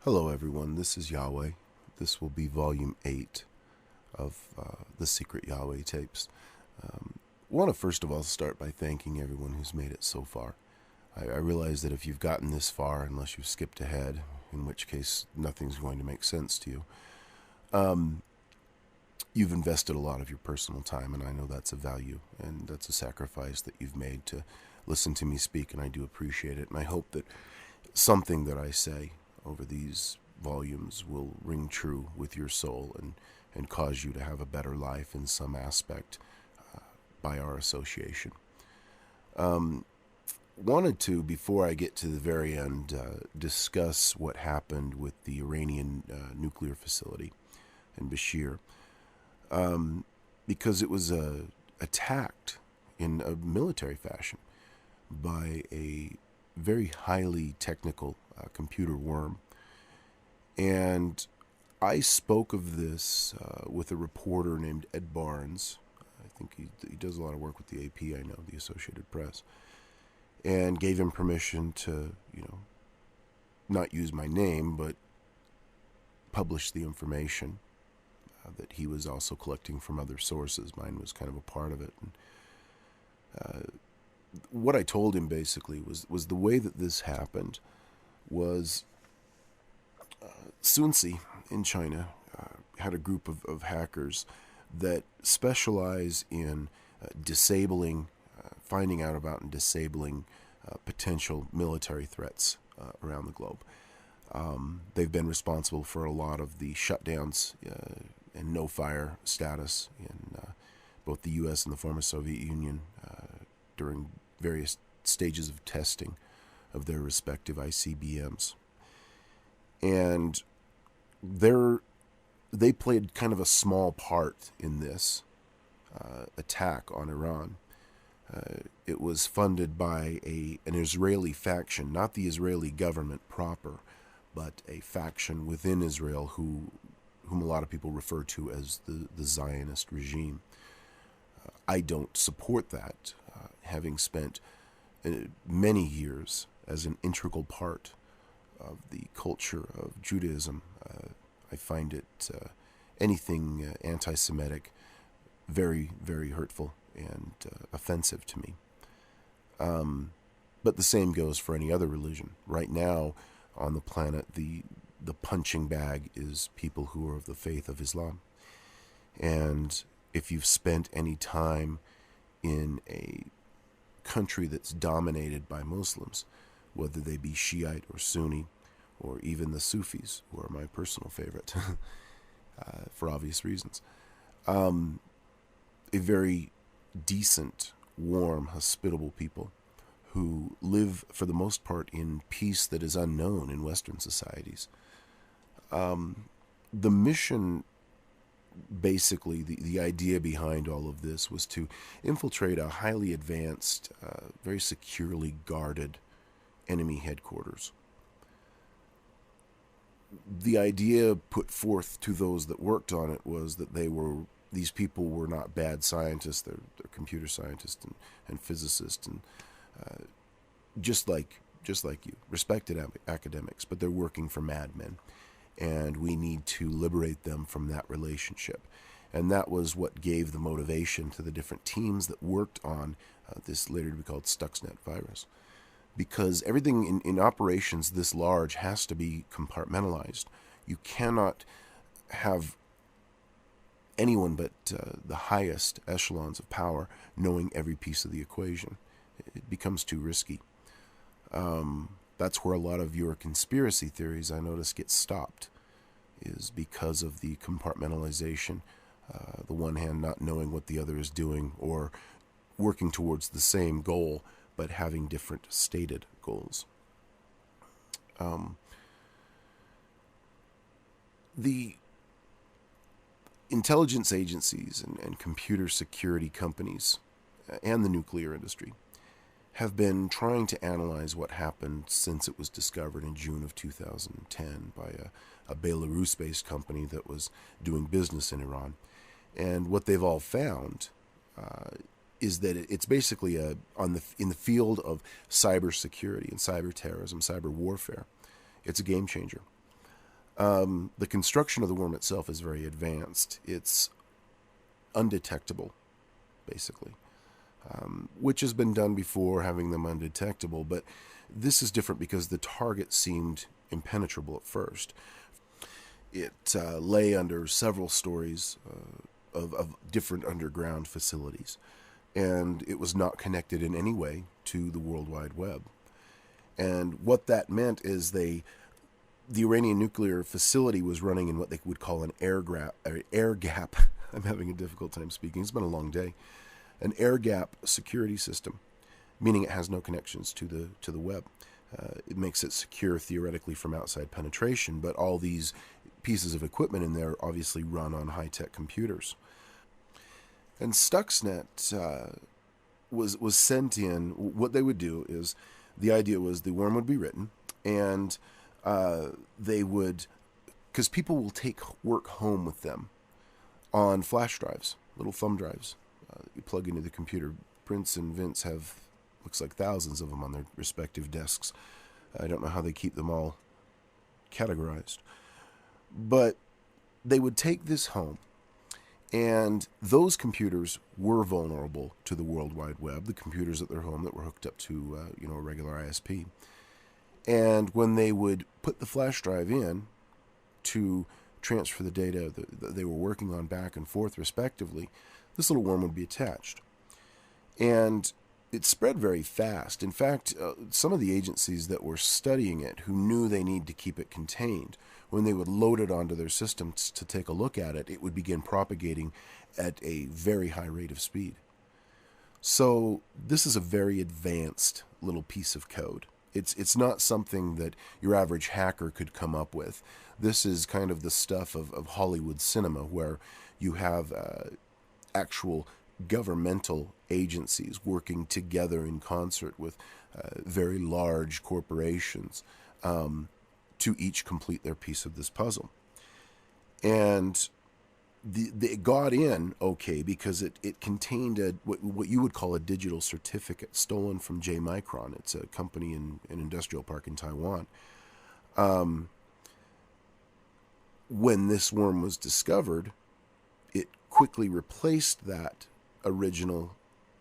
Hello, everyone. This is Yahweh. This will be volume 8 of the Secret Yahweh tapes. I want to first of all start by thanking everyone who's made it so far. I realize that if you've gotten this far, unless you've skipped ahead, in which case nothing's going to make sense to you, you've invested a lot of your personal time, and I know that's a value, and that's a sacrifice that you've made to listen to me speak, and I do appreciate it. And I hope that something that I say over these volumes will ring true with your soul and cause you to have a better life in some aspect by our association. Wanted to, before I get to the very end, discuss what happened with the Iranian nuclear facility in Bashir, because it was attacked in a military fashion by a very highly technical computer worm. And I spoke of this with a reporter named Ed Barnes. I think he does a lot of work with the AP, I know, the Associated Press, and gave him permission to, not use my name, but publish the information that he was also collecting from other sources. Mine was kind of a part of it. And what I told him basically was the way that this happened was Sunsi in China had a group of hackers that specialize in disabling, finding out about and disabling potential military threats around the globe. They've been responsible for a lot of the shutdowns and no-fire status in both the U.S. and the former Soviet Union during various stages of testing of their respective ICBMs. And they played kind of a small part in this attack on Iran. It was funded by an Israeli faction, not the Israeli government proper, but a faction within Israel whom a lot of people refer to as the Zionist regime. I don't support that, having spent many years as an integral part of the culture of Judaism. I find it anything anti-Semitic very, very hurtful and offensive to me. But the same goes for any other religion. Right now on the planet, the punching bag is people who are of the faith of Islam. And if you've spent any time in a country that's dominated by Muslims, whether they be Shiite or Sunni, or even the Sufis, who are my personal favorite, for obvious reasons. A very decent, warm, hospitable people who live, for the most part, in peace that is unknown in Western societies. The mission, basically, the idea behind all of this was to infiltrate a highly advanced, very securely guarded enemy headquarters. The idea put forth to those that worked on it was that these people were not bad scientists. They're computer scientists and physicists, and just like you, respected academics, but they're working for madmen, and we need to liberate them from that relationship. And that was what gave the motivation to the different teams that worked on this later to be called Stuxnet virus. Because everything in operations this large has to be compartmentalized. You cannot have anyone but the highest echelons of power knowing every piece of the equation. It becomes too risky. That's where a lot of your conspiracy theories, I notice, get stopped, is because of the compartmentalization. The one hand not knowing what the other is doing, or working towards the same goal but having different stated goals. The intelligence agencies and computer security companies and the nuclear industry have been trying to analyze what happened since it was discovered in June of 2010 by a Belarus-based company that was doing business in Iran. And what they've all found is that it's basically in the field of cybersecurity and cyber terrorism, cyber warfare. It's a game changer. The construction of the worm itself is very advanced. It's undetectable, basically, which has been done before, having them undetectable, but this is different because the target seemed impenetrable at first. It lay under several stories of different underground facilities, and it was not connected in any way to the World Wide Web. And what that meant is the Iranian nuclear facility was running in what they would call an air gap. I'm having a difficult time speaking. It's been a long day. An air gap security system, meaning it has no connections to the web. It makes it secure theoretically from outside penetration, but all these pieces of equipment in there obviously run on high-tech computers. And Stuxnet was sent in. What they would do is, the idea was the worm would be written, and they would, because people will take work home with them on flash drives, little thumb drives. You plug into the computer. Prince and Vince have, looks like, thousands of them on their respective desks. I don't know how they keep them all categorized. But they would take this home, and those computers were vulnerable to the World Wide Web, the computers at their home that were hooked up to a regular ISP. And when they would put the flash drive in to transfer the data that they were working on back and forth respectively, this little worm would be attached. And it spread very fast. In fact, some of the agencies that were studying it, who knew they need to keep it contained, when they would load it onto their systems to take a look at it, it would begin propagating at a very high rate of speed. So this is a very advanced little piece of code. It's not something that your average hacker could come up with. This is kind of the stuff of Hollywood cinema, where you have actual governmental agencies working together in concert with very large corporations to each complete their piece of this puzzle. And it got in okay because it contained what you would call a digital certificate stolen from J Micron. It's a company in an industrial park in Taiwan. When this worm was discovered, it quickly replaced that original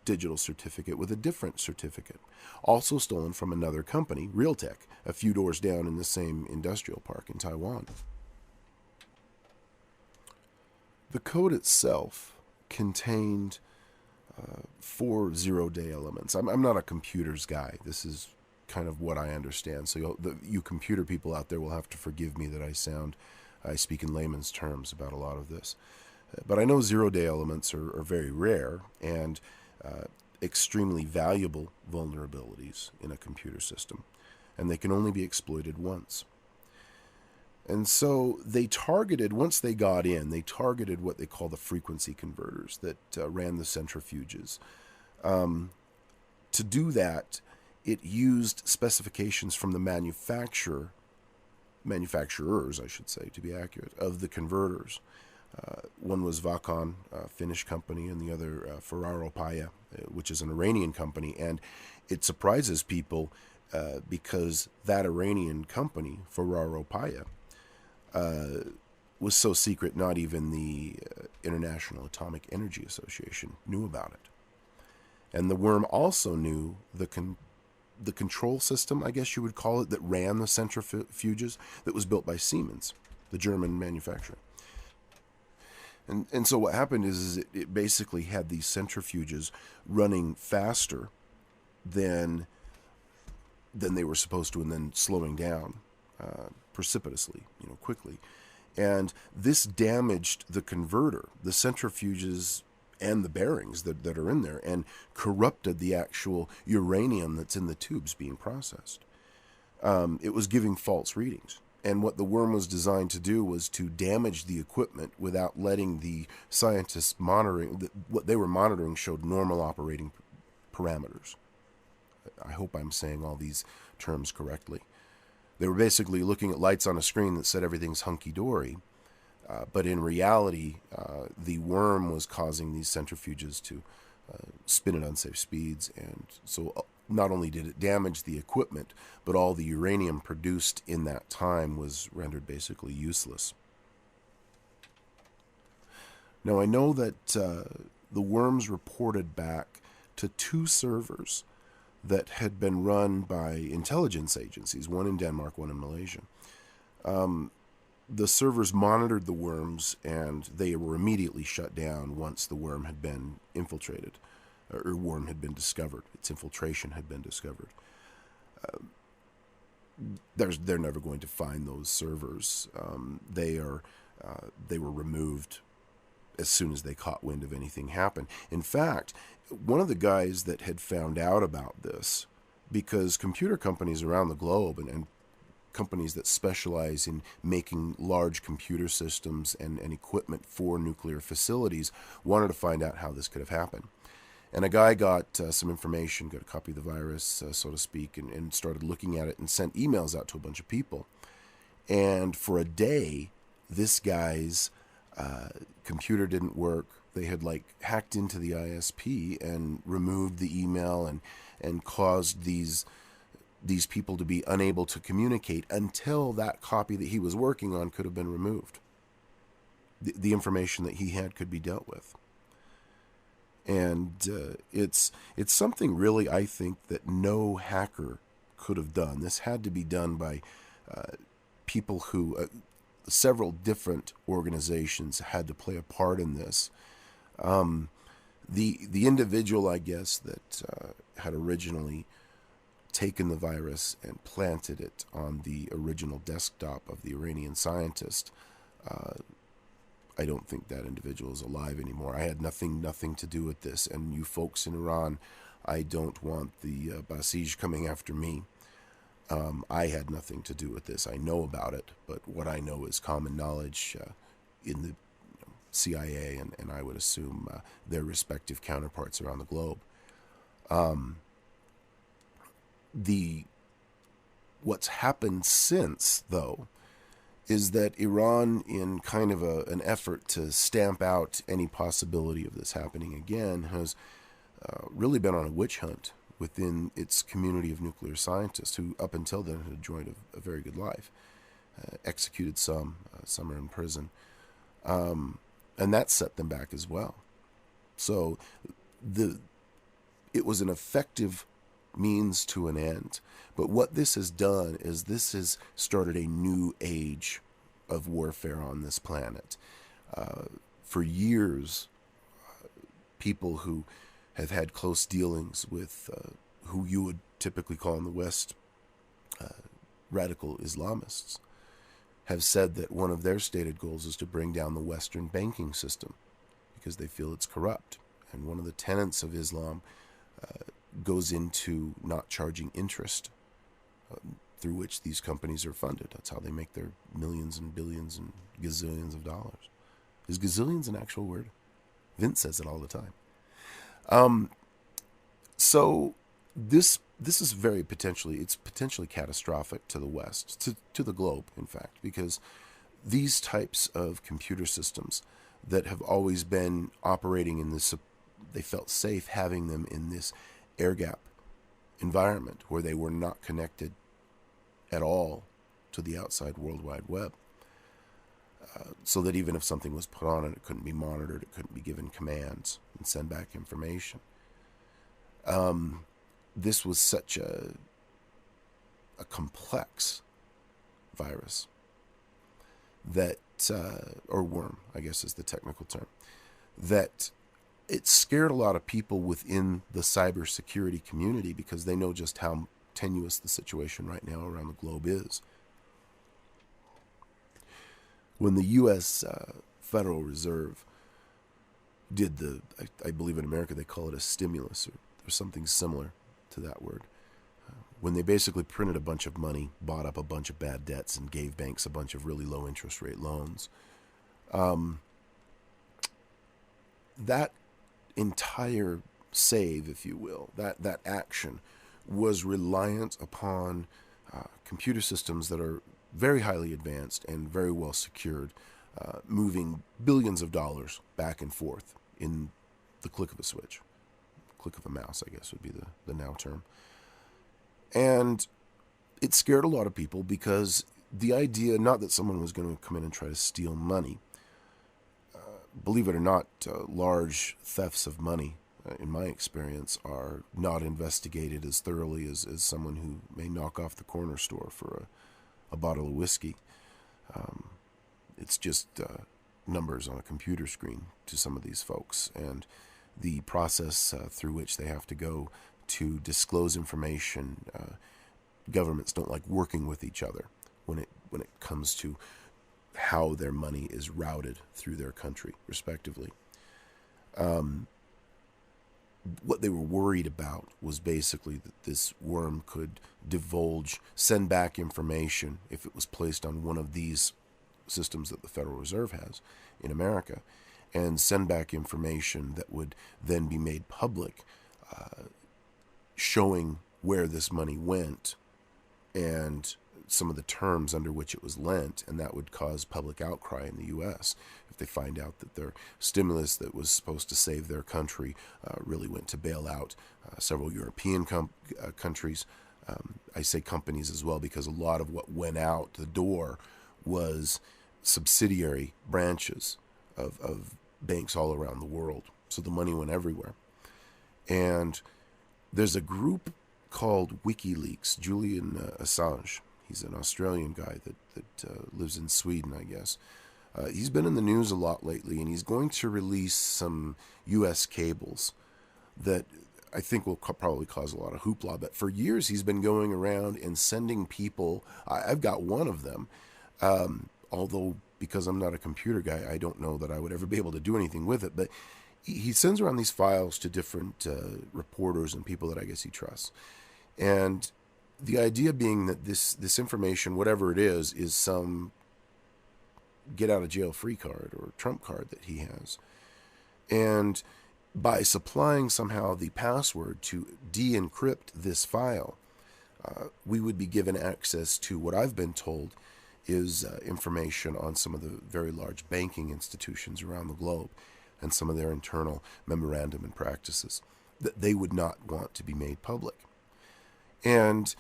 digital certificate with a different certificate, also stolen from another company, Realtek, a few doors down in the same industrial park in Taiwan. The code itself contained 4 zero-day elements. I'm not a computers guy. This is kind of what I understand. So you computer people out there will have to forgive me that I speak in layman's terms about a lot of this. But I know zero-day elements are very rare and extremely valuable vulnerabilities in a computer system, and they can only be exploited once. And so they targeted, once they got in, they targeted what they call the frequency converters that ran the centrifuges. To do that, it used specifications from the manufacturers, I should say, to be accurate, of the converters. One was Vakon, a Finnish company, and the other Ferraro Paya, which is an Iranian company. And it surprises people because that Iranian company, Ferraro Paya, was so secret not even the International Atomic Energy Association knew about it. And the worm also knew the control system, I guess you would call it, that ran the centrifuges, that was built by Siemens, the German manufacturer. And so what happened is it basically had these centrifuges running faster than they were supposed to, and then slowing down precipitously, quickly. And this damaged the converter, the centrifuges, and the bearings that are in there, and corrupted the actual uranium that's in the tubes being processed. It was giving false readings. And what the worm was designed to do was to damage the equipment without letting the scientists monitoring, what they were monitoring showed normal operating parameters. I hope I'm saying all these terms correctly. They were basically looking at lights on a screen that said everything's hunky-dory, but in reality, the worm was causing these centrifuges to spin at unsafe speeds, and so not only did it damage the equipment, but all the uranium produced in that time was rendered basically useless. Now, I know that the worms reported back to 2 servers that had been run by intelligence agencies, one in Denmark, one in Malaysia. The servers monitored the worms, and they were immediately shut down once the worm had been infiltrated, or worm had been discovered. Its infiltration had been discovered. They're never going to find those servers. They were removed as soon as they caught wind of anything happened. In fact, one of the guys that had found out about this, because computer companies around the globe and companies that specialize in making large computer systems and equipment for nuclear facilities wanted to find out how this could have happened. And a guy got some information, got a copy of the virus, so to speak, and started looking at it and sent emails out to a bunch of people. And for a day, this guy's computer didn't work. They had hacked into the ISP and removed the email and caused these people to be unable to communicate until that copy that he was working on could have been removed. The information that he had could be dealt with. And it's something really, I think, that no hacker could have done. This had to be done by people who, several different organizations had to play a part in this. The individual, I guess, that had originally taken the virus and planted it on the original desktop of the Iranian scientist, I don't think that individual is alive anymore. I had nothing to do with this. And you folks in Iran, I don't want the Basij coming after me. I had nothing to do with this. I know about it, but what I know is common knowledge in the CIA and I would assume their respective counterparts around the globe. What's happened since, though, is that Iran, in kind of an effort to stamp out any possibility of this happening again, has really been on a witch hunt within its community of nuclear scientists who, up until then, had enjoyed a very good life. Executed some are in prison. And that set them back as well. So it was an effective means to an end. But what this has done is this has started a new age of warfare on this planet. For years, people who have had close dealings with who you would typically call in the West radical Islamists have said that one of their stated goals is to bring down the Western banking system because they feel it's corrupt. And one of the tenets of Islam goes into not charging interest through which these companies are funded. That's how they make their millions and billions and gazillions of dollars. Is gazillions an actual word? Vince says it all the time. So this is it's potentially catastrophic to the West, to the globe, in fact, because these types of computer systems that have always been operating in this, they felt safe having them in this air gap environment where they were not connected at all to the outside World Wide Web. So that even if something was put on it, it couldn't be monitored, it couldn't be given commands and send back information. This was such a complex virus that, or worm, I guess is the technical term, that it scared a lot of people within the cybersecurity community because they know just how tenuous the situation right now around the globe is. When the U.S. Federal Reserve did I believe in America they call it a stimulus or something similar to that word, when they basically printed a bunch of money, bought up a bunch of bad debts, and gave banks a bunch of really low interest rate loans, that entire save, if you will, that action was reliant upon computer systems that are very highly advanced and very well secured, moving billions of dollars back and forth in the click of a switch. Click of a mouse, I guess would be the now term. And it scared a lot of people because the idea, not that someone was going to come in and try to steal money. Believe it or not, large thefts of money, in my experience, are not investigated as thoroughly as someone who may knock off the corner store for a bottle of whiskey. It's just numbers on a computer screen to some of these folks, and the process through which they have to go to disclose information. Governments don't like working with each other when it comes to how their money is routed through their country, respectively. What they were worried about was basically that this worm could send back information if it was placed on one of these systems that the Federal Reserve has in America, and send back information that would then be made public, showing where this money went and some of the terms under which it was lent, and that would cause public outcry in the U.S. if they find out that their stimulus that was supposed to save their country really went to bail out several European countries. I say companies as well because a lot of what went out the door was subsidiary branches of banks all around the world. So the money went everywhere. And there's a group called WikiLeaks. Julian Assange, he's an Australian guy that lives in Sweden, I guess. He's been in the news a lot lately, and he's going to release some U.S. cables that I think will probably cause a lot of hoopla. But for years, he's been going around and sending people. I've got one of them, although because I'm not a computer guy, I don't know that I would ever be able to do anything with it. But he sends around these files to different reporters and people that I guess he trusts. And the idea being that this information, whatever it is some get-out-of-jail-free card or Trump card that he has. And by supplying somehow the password to de-encrypt this file, we would be given access to what I've been told is information on some of the very large banking institutions around the globe and some of their internal memorandum and practices that they would not want to be made public. And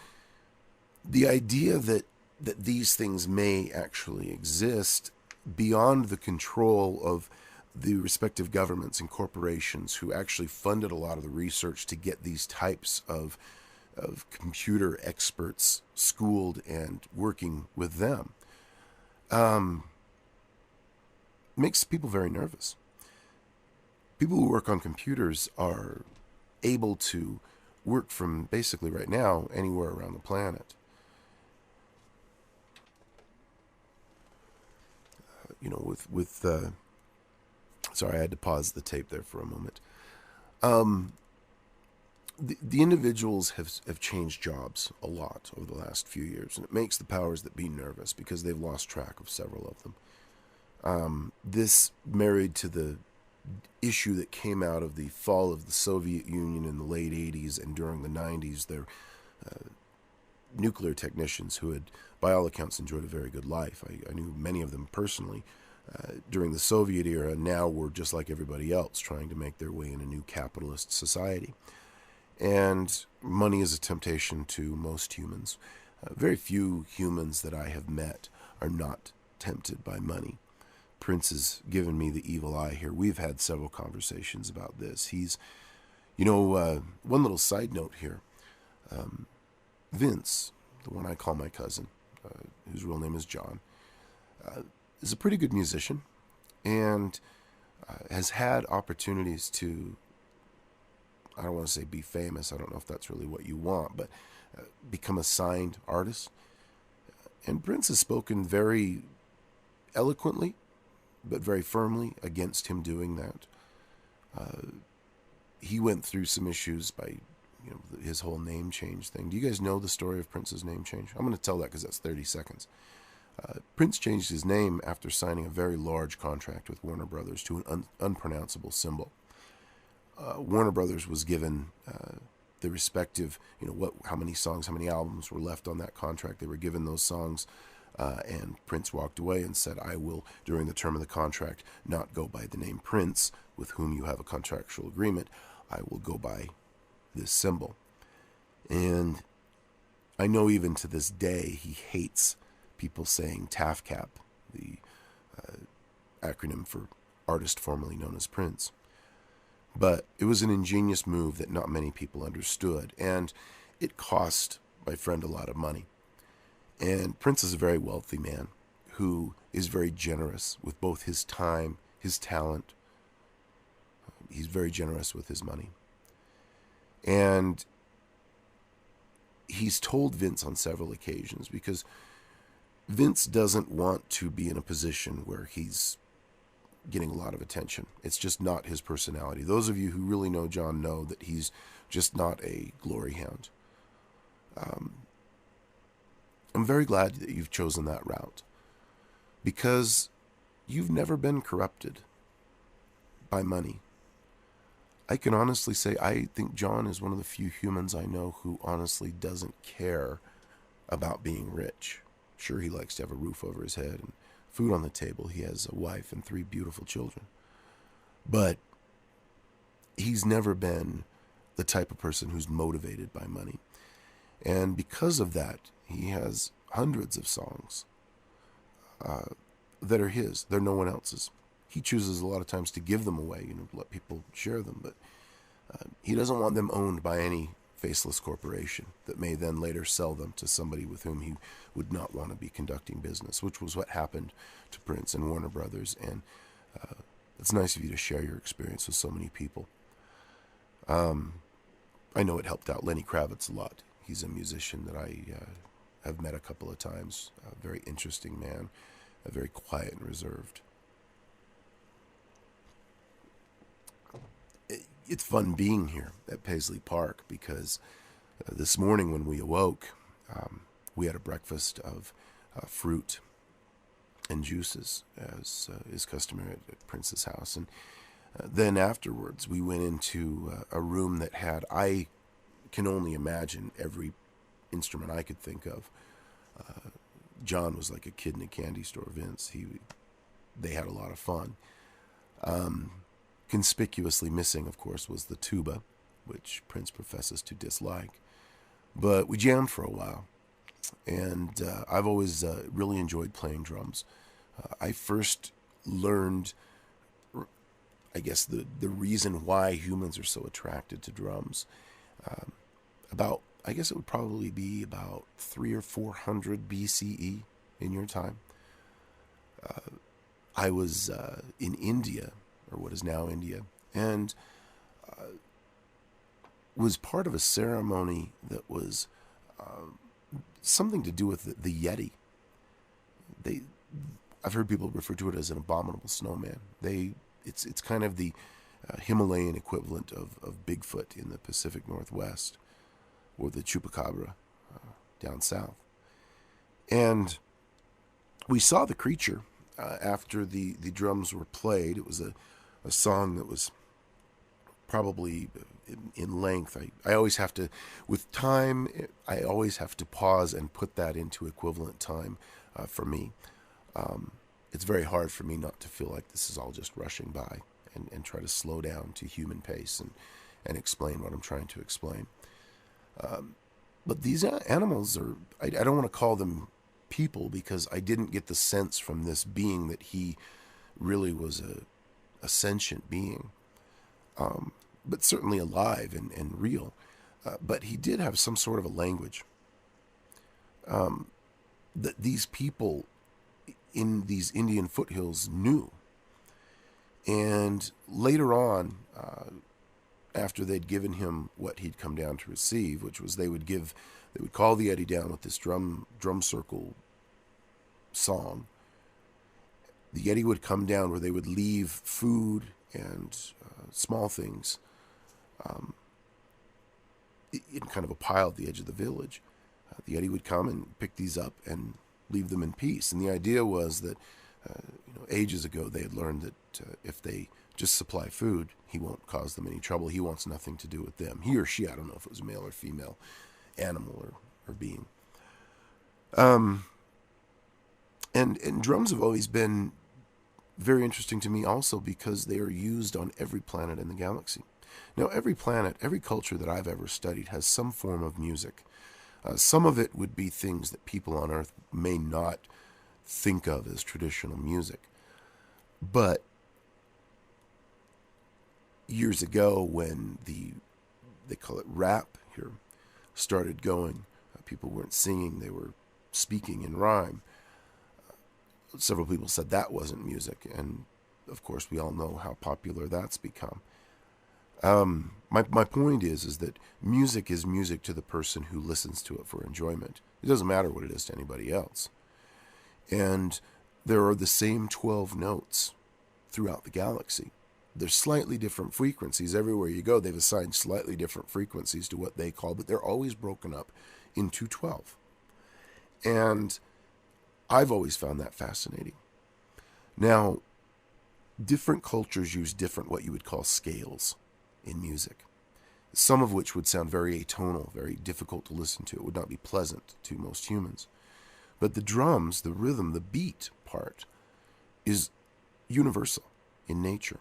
the idea that these things may actually exist beyond the control of the respective governments and corporations who actually funded a lot of the research to get these types of computer experts schooled and working with them, makes people very nervous. People who work on computers are able to work from basically right now anywhere around the planet. Sorry, I had to pause the tape there for a moment. The individuals have changed jobs a lot over the last few years, and it makes the powers that be nervous because they've lost track of several of them. This married to the issue that came out of the fall of the Soviet Union in the late 80s and during the 90s, their nuclear technicians who had, by all accounts, enjoyed a very good life. I knew many of them personally. During the Soviet era, now were just like everybody else, trying to make their way in a new capitalist society. And money is a temptation to most humans. Very few humans that I have met are not tempted by money. Prince has given me the evil eye here. We've had several conversations about this. He's, one little side note here. Vince, the one I call my cousin, whose real name is John, is a pretty good musician and has had opportunities to, I don't want to say be famous, I don't know if that's really what you want, but become a signed artist. And Prince has spoken very eloquently, but very firmly against him doing that. He went through some issues by his whole name change thing. Do you guys know the story of Prince's name change? I'm going to tell that because that's 30 seconds. Prince changed his name after signing a very large contract with Warner Brothers to an unpronounceable symbol. Warner Brothers was given the respective, how many songs, how many albums were left on that contract. They were given those songs, and Prince walked away and said, I will, during the term of the contract, not go by the name Prince, with whom you have a contractual agreement. I will go by this symbol. And I know even to this day he hates people saying TAFCAP, the acronym for artist formerly known as Prince. But it was an ingenious move that not many people understood, and it cost my friend a lot of money. And Prince is a very wealthy man who is very generous with both his time, his talent. He's very generous with his money. And he's told Vince on several occasions, because Vince doesn't want to be in a position where he's getting a lot of attention. It's just not his personality. Those of you who really know John know that he's just not a glory hound. I'm very glad that you've chosen that route, because you've never been corrupted by money. I can honestly say I think John is one of the few humans I know who honestly doesn't care about being rich. Sure, he likes to have a roof over his head and food on the table. He has a wife and 3 beautiful children. But he's never been the type of person who's motivated by money. And because of that, he has hundreds of songs that are his. They're no one else's. He chooses a lot of times to give them away, let people share them. But he doesn't want them owned by any faceless corporation that may then later sell them to somebody with whom he would not want to be conducting business, which was what happened to Prince and Warner Brothers. And it's nice of you to share your experience with so many people. I know it helped out Lenny Kravitz a lot. He's a musician that I have met a couple of times. A very interesting man, very quiet and reserved. It's fun being here at Paisley Park, because this morning when we awoke, we had a breakfast of fruit and juices, as is customary at Prince's house. And then afterwards, we went into a room that had, I can only imagine, every instrument I could think of. John was like a kid in a candy store, Vince. They had a lot of fun. Conspicuously missing, of course, was the tuba, which Prince professes to dislike. But we jammed for a while, and I've always really enjoyed playing drums. I first learned, I guess, the reason why humans are so attracted to drums I guess it would probably be about 300 or 400 BCE in your time. I was in India, or what is now India, and was part of a ceremony that was something to do with the Yeti. I've heard people refer to it as an abominable snowman. It's kind of the Himalayan equivalent of Bigfoot in the Pacific Northwest, or the Chupacabra down south. And we saw the creature after the drums were played. It was a song that was probably in length. I always have to, with time, I always have to pause and put that into equivalent time for me. It's very hard for me not to feel like this is all just rushing by, and try to slow down to human pace and explain what I'm trying to explain. But these animals are, I don't want to call them people, because I didn't get the sense from this being that he really was a sentient being, but certainly alive and real. But he did have some sort of a language that these people in these Indian foothills knew. And later on, after they'd given him what he'd come down to receive, which was they would call the Yeti down with this drum circle song. The Yeti would come down where they would leave food and small things in kind of a pile at the edge of the village. The Yeti would come and pick these up and leave them in peace. And the idea was that ages ago they had learned that if they just supply food, he won't cause them any trouble. He wants nothing to do with them. He or she, I don't know if it was male or female, animal or being. And drums have always been very interesting to me also, because they are used on every planet in the galaxy. Now, every planet, every culture that I've ever studied has some form of music. Some of it would be things that people on Earth may not think of as traditional music. But years ago, when they call it rap here, started going, people weren't singing, they were speaking in rhyme. Several people said that wasn't music, and of course we all know how popular that's become. My point is that music is music to the person who listens to it for enjoyment. It doesn't matter what it is to anybody else. And there are the same 12 notes throughout the galaxy. There's slightly different frequencies. Everywhere you go, they've assigned slightly different frequencies to what they call, but they're always broken up into 12. And I've always found that fascinating. Now, different cultures use different what you would call scales in music, some of which would sound very atonal, very difficult to listen to. It would not be pleasant to most humans. But the drums, the rhythm, the beat part is universal in nature.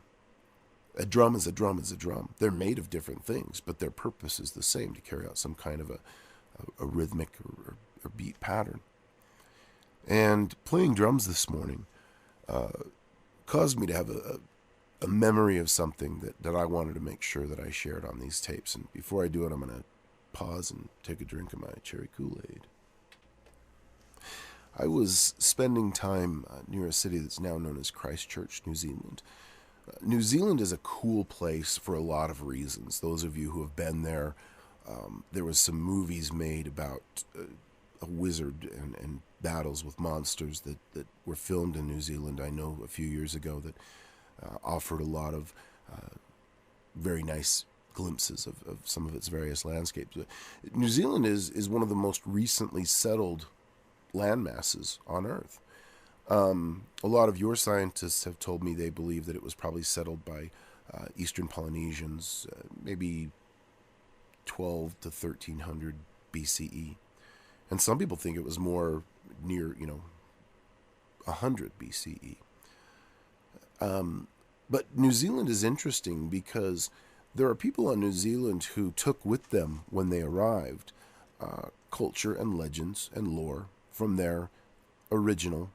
A drum is a drum is a drum. They're made of different things, but their purpose is the same, to carry out some kind of a rhythmic or beat pattern. And playing drums this morning caused me to have a memory of something that I wanted to make sure that I shared on these tapes. And before I do it, I'm going to pause and take a drink of my cherry Kool-Aid. I was spending time near a city that's now known as Christchurch, New Zealand. New Zealand is a cool place for a lot of reasons. Those of you who have been there, there was some movies made about a wizard and battles with monsters that were filmed in New Zealand, I know, a few years ago, that offered a lot of very nice glimpses of some of its various landscapes. New Zealand is one of the most recently settled land masses on Earth. A lot of your scientists have told me they believe that it was probably settled by Eastern Polynesians, maybe 12 to 1300 BCE. And some people think it was more near, 100 BCE. But New Zealand is interesting because there are people on New Zealand who took with them when they arrived culture and legends and lore from their original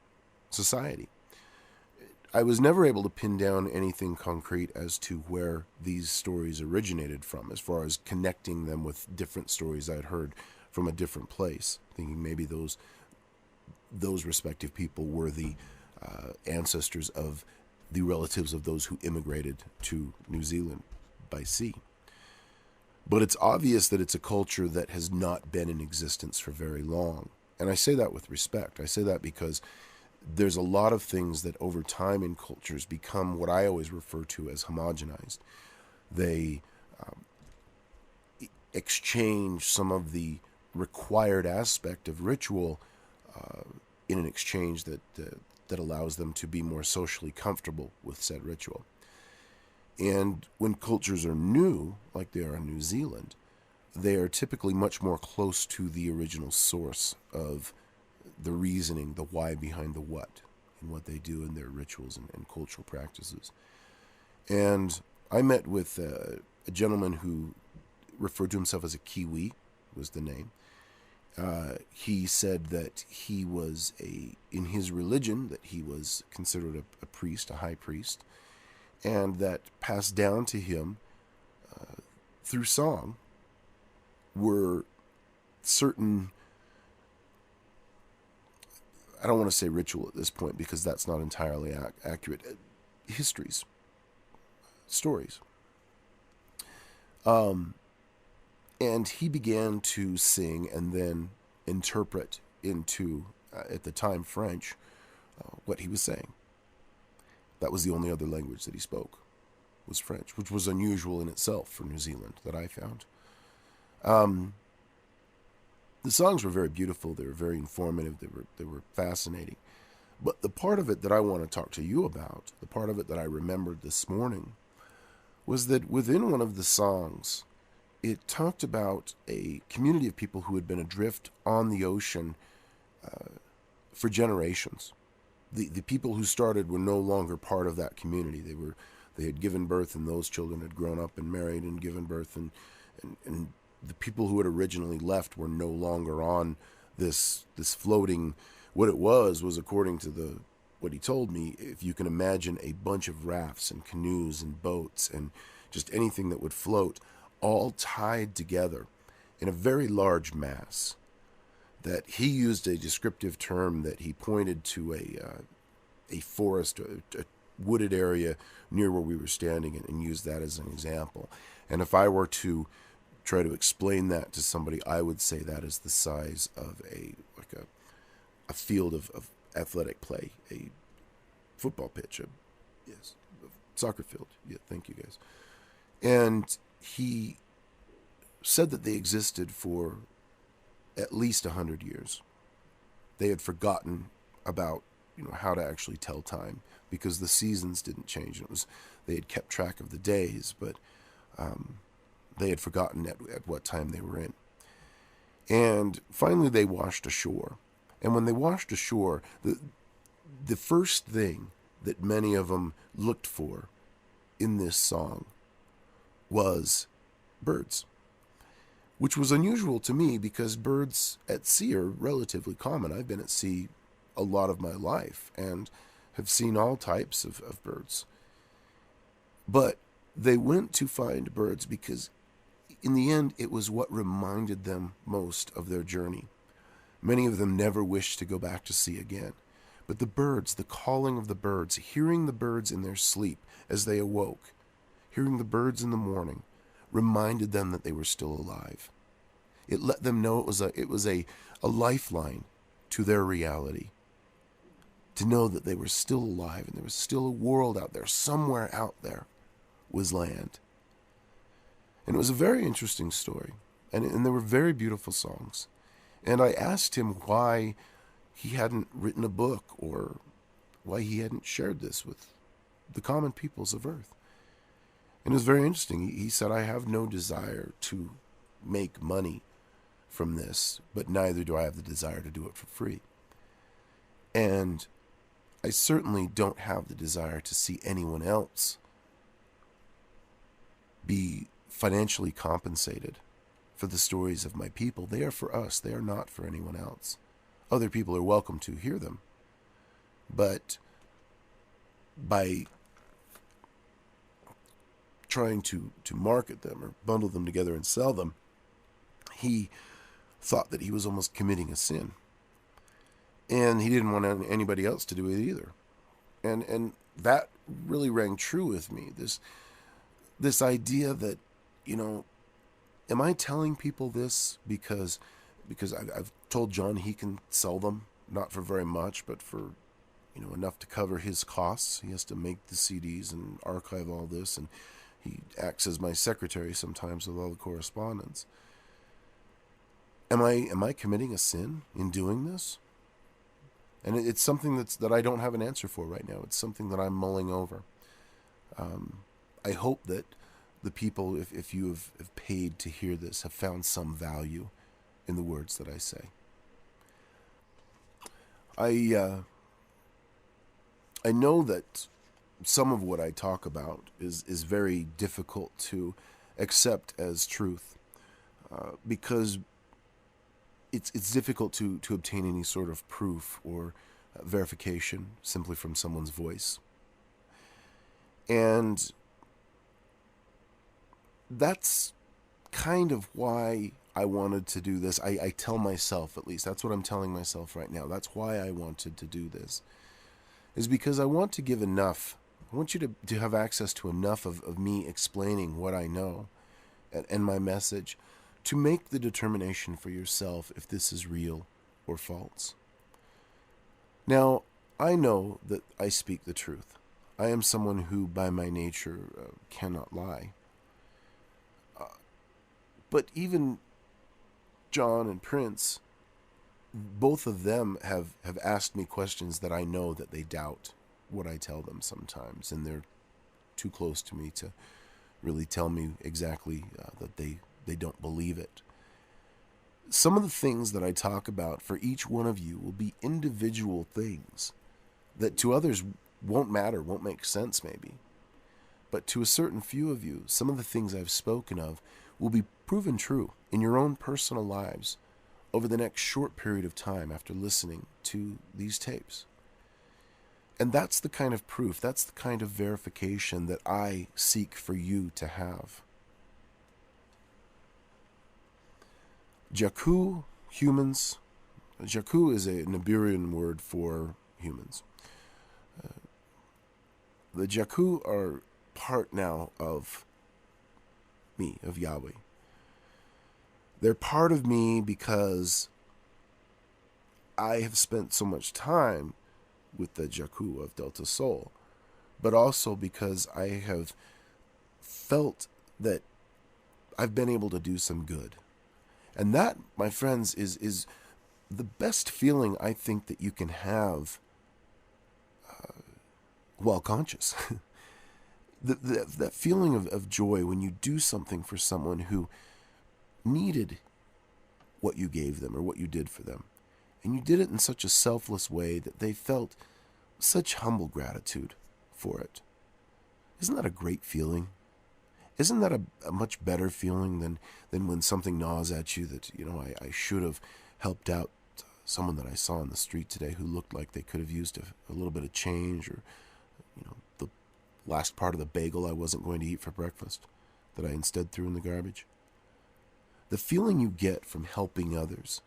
society. I was never able to pin down anything concrete as to where these stories originated from, as far as connecting them with different stories I'd heard from a different place, thinking maybe those respective people were the ancestors of the relatives of those who immigrated to New Zealand by sea. But it's obvious that it's a culture that has not been in existence for very long. And I say that with respect. I say that because there's a lot of things that over time in cultures become what I always refer to as homogenized. They exchange some of the required aspect of ritual in an exchange that allows them to be more socially comfortable with said ritual. And when cultures are new, like they are in New Zealand, they are typically much more close to the original source of the reasoning, the why behind the what, and what they do in their rituals and cultural practices. And I met with a gentleman who referred to himself as a Kiwi, was the name. He said that he was in his religion, that he was considered a priest, a high priest, and that passed down to him through song were certain, I don't want to say ritual at this point because that's not entirely accurate, histories, stories. And he began to sing and then interpret into, at the time, French, what he was saying. That was the only other language that he spoke, was French, which was unusual in itself for New Zealand, that I found. The songs were very beautiful. They were very informative. They were fascinating. But the part of it that I want to talk to you about, the part of it that I remembered this morning, was that within one of the songs, it talked about a community of people who had been adrift on the ocean for generations. The people who started were no longer part of that community. They had given birth, and those children had grown up and married and given birth and the people who had originally left were no longer on this floating. What it was according to what he told me, if you can imagine a bunch of rafts and canoes and boats and just anything that would float, all tied together in a very large mass. That he used a descriptive term that he pointed to a forest, a wooded area near where we were standing, and used that as an example. And if I were to try to explain that to somebody, I would say that is the size of a field of athletic play, a football pitch, a soccer field. Yeah, thank you guys. And he said that they existed for at least 100 years. They had forgotten about how to actually tell time, because the seasons didn't change. They had kept track of the days, but they had forgotten at what time they were in. And finally they washed ashore. And when they washed ashore, the first thing that many of them looked for in this song was birds, which was unusual to me because birds at sea are relatively common. I've been at sea a lot of my life and have seen all types of birds. But they went to find birds because in the end it was what reminded them most of their journey. Many of them never wished to go back to sea again. But the birds, the calling of the birds, hearing the birds in their sleep as they awoke, hearing the birds in the morning, reminded them that they were still alive. It let them know it was a lifeline to their reality. To know that they were still alive and there was still a world out there, somewhere out there was land. And it was a very interesting story. And there were very beautiful songs. And I asked him why he hadn't written a book or why he hadn't shared this with the common peoples of Earth. And it was very interesting. He said, I have no desire to make money from this, but neither do I have the desire to do it for free. And I certainly don't have the desire to see anyone else be financially compensated for the stories of my people. They are for us. They are not for anyone else. Other people are welcome to hear them. But by trying to market them or bundle them together and sell them, he thought that he was almost committing a sin. And he didn't want anybody else to do it either. And that really rang true with me. This idea that, am I telling people this because I've told John he can sell them, not for very much, but for enough to cover his costs. He has to make the CDs and archive all this, and he acts as my secretary sometimes with all the correspondence. Am I committing a sin in doing this? And it's something that I don't have an answer for right now. It's something that I'm mulling over. I hope that the people, if you have paid to hear this, have found some value in the words that I say. I know that some of what I talk about is very difficult to accept as truth, because it's difficult to obtain any sort of proof or verification simply from someone's voice. And that's kind of why I wanted to do this. I tell myself, at least, that's what I'm telling myself right now. That's why I wanted to do this, is because I want to give enough. I want you to have access to enough of me explaining what I know and my message to make the determination for yourself if this is real or false. Now, I know that I speak the truth. I am someone who, by my nature, cannot lie. But even John and Prince, both of them have asked me questions that I know that they doubt what I tell them sometimes, and they're too close to me to really tell me exactly that they don't believe it. Some of the things that I talk about for each one of you will be individual things that to others won't matter, won't make sense maybe. But to a certain few of you, some of the things I've spoken of will be proven true in your own personal lives over the next short period of time after listening to these tapes. And that's the kind of proof, that's the kind of verification that I seek for you to have. Jakku, humans. Jakku is a Nibirian word for humans. The Jakku are part now of me, of Yahweh. They're part of me because I have spent so much time with the Jakku of Delta Soul, but also because I have felt that I've been able to do some good. And that, my friends, is the best feeling I think that you can have while conscious. That feeling of joy when you do something for someone who needed what you gave them or what you did for them. And you did it in such a selfless way that they felt such humble gratitude for it. Isn't that a great feeling? Isn't that a much better feeling than when something gnaws at you that, I should have helped out someone that I saw on the street today who looked like they could have used a little bit of change, or, the last part of the bagel I wasn't going to eat for breakfast that I instead threw in the garbage. The feeling you get from helping others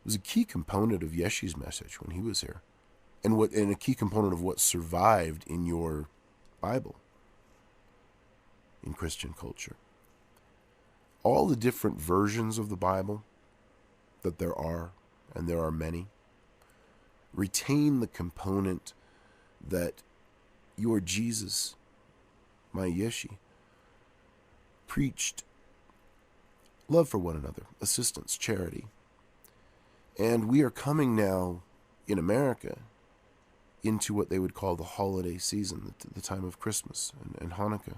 was a key component of Yeshi's message when he was here, and a key component of what survived in your Bible, in Christian culture. All the different versions of the Bible that there are, and there are many, retain the component that your Jesus, my Yeshi, preached love for one another, assistance, charity. And we are coming now in America into what they would call the holiday season, the time of Christmas and Hanukkah.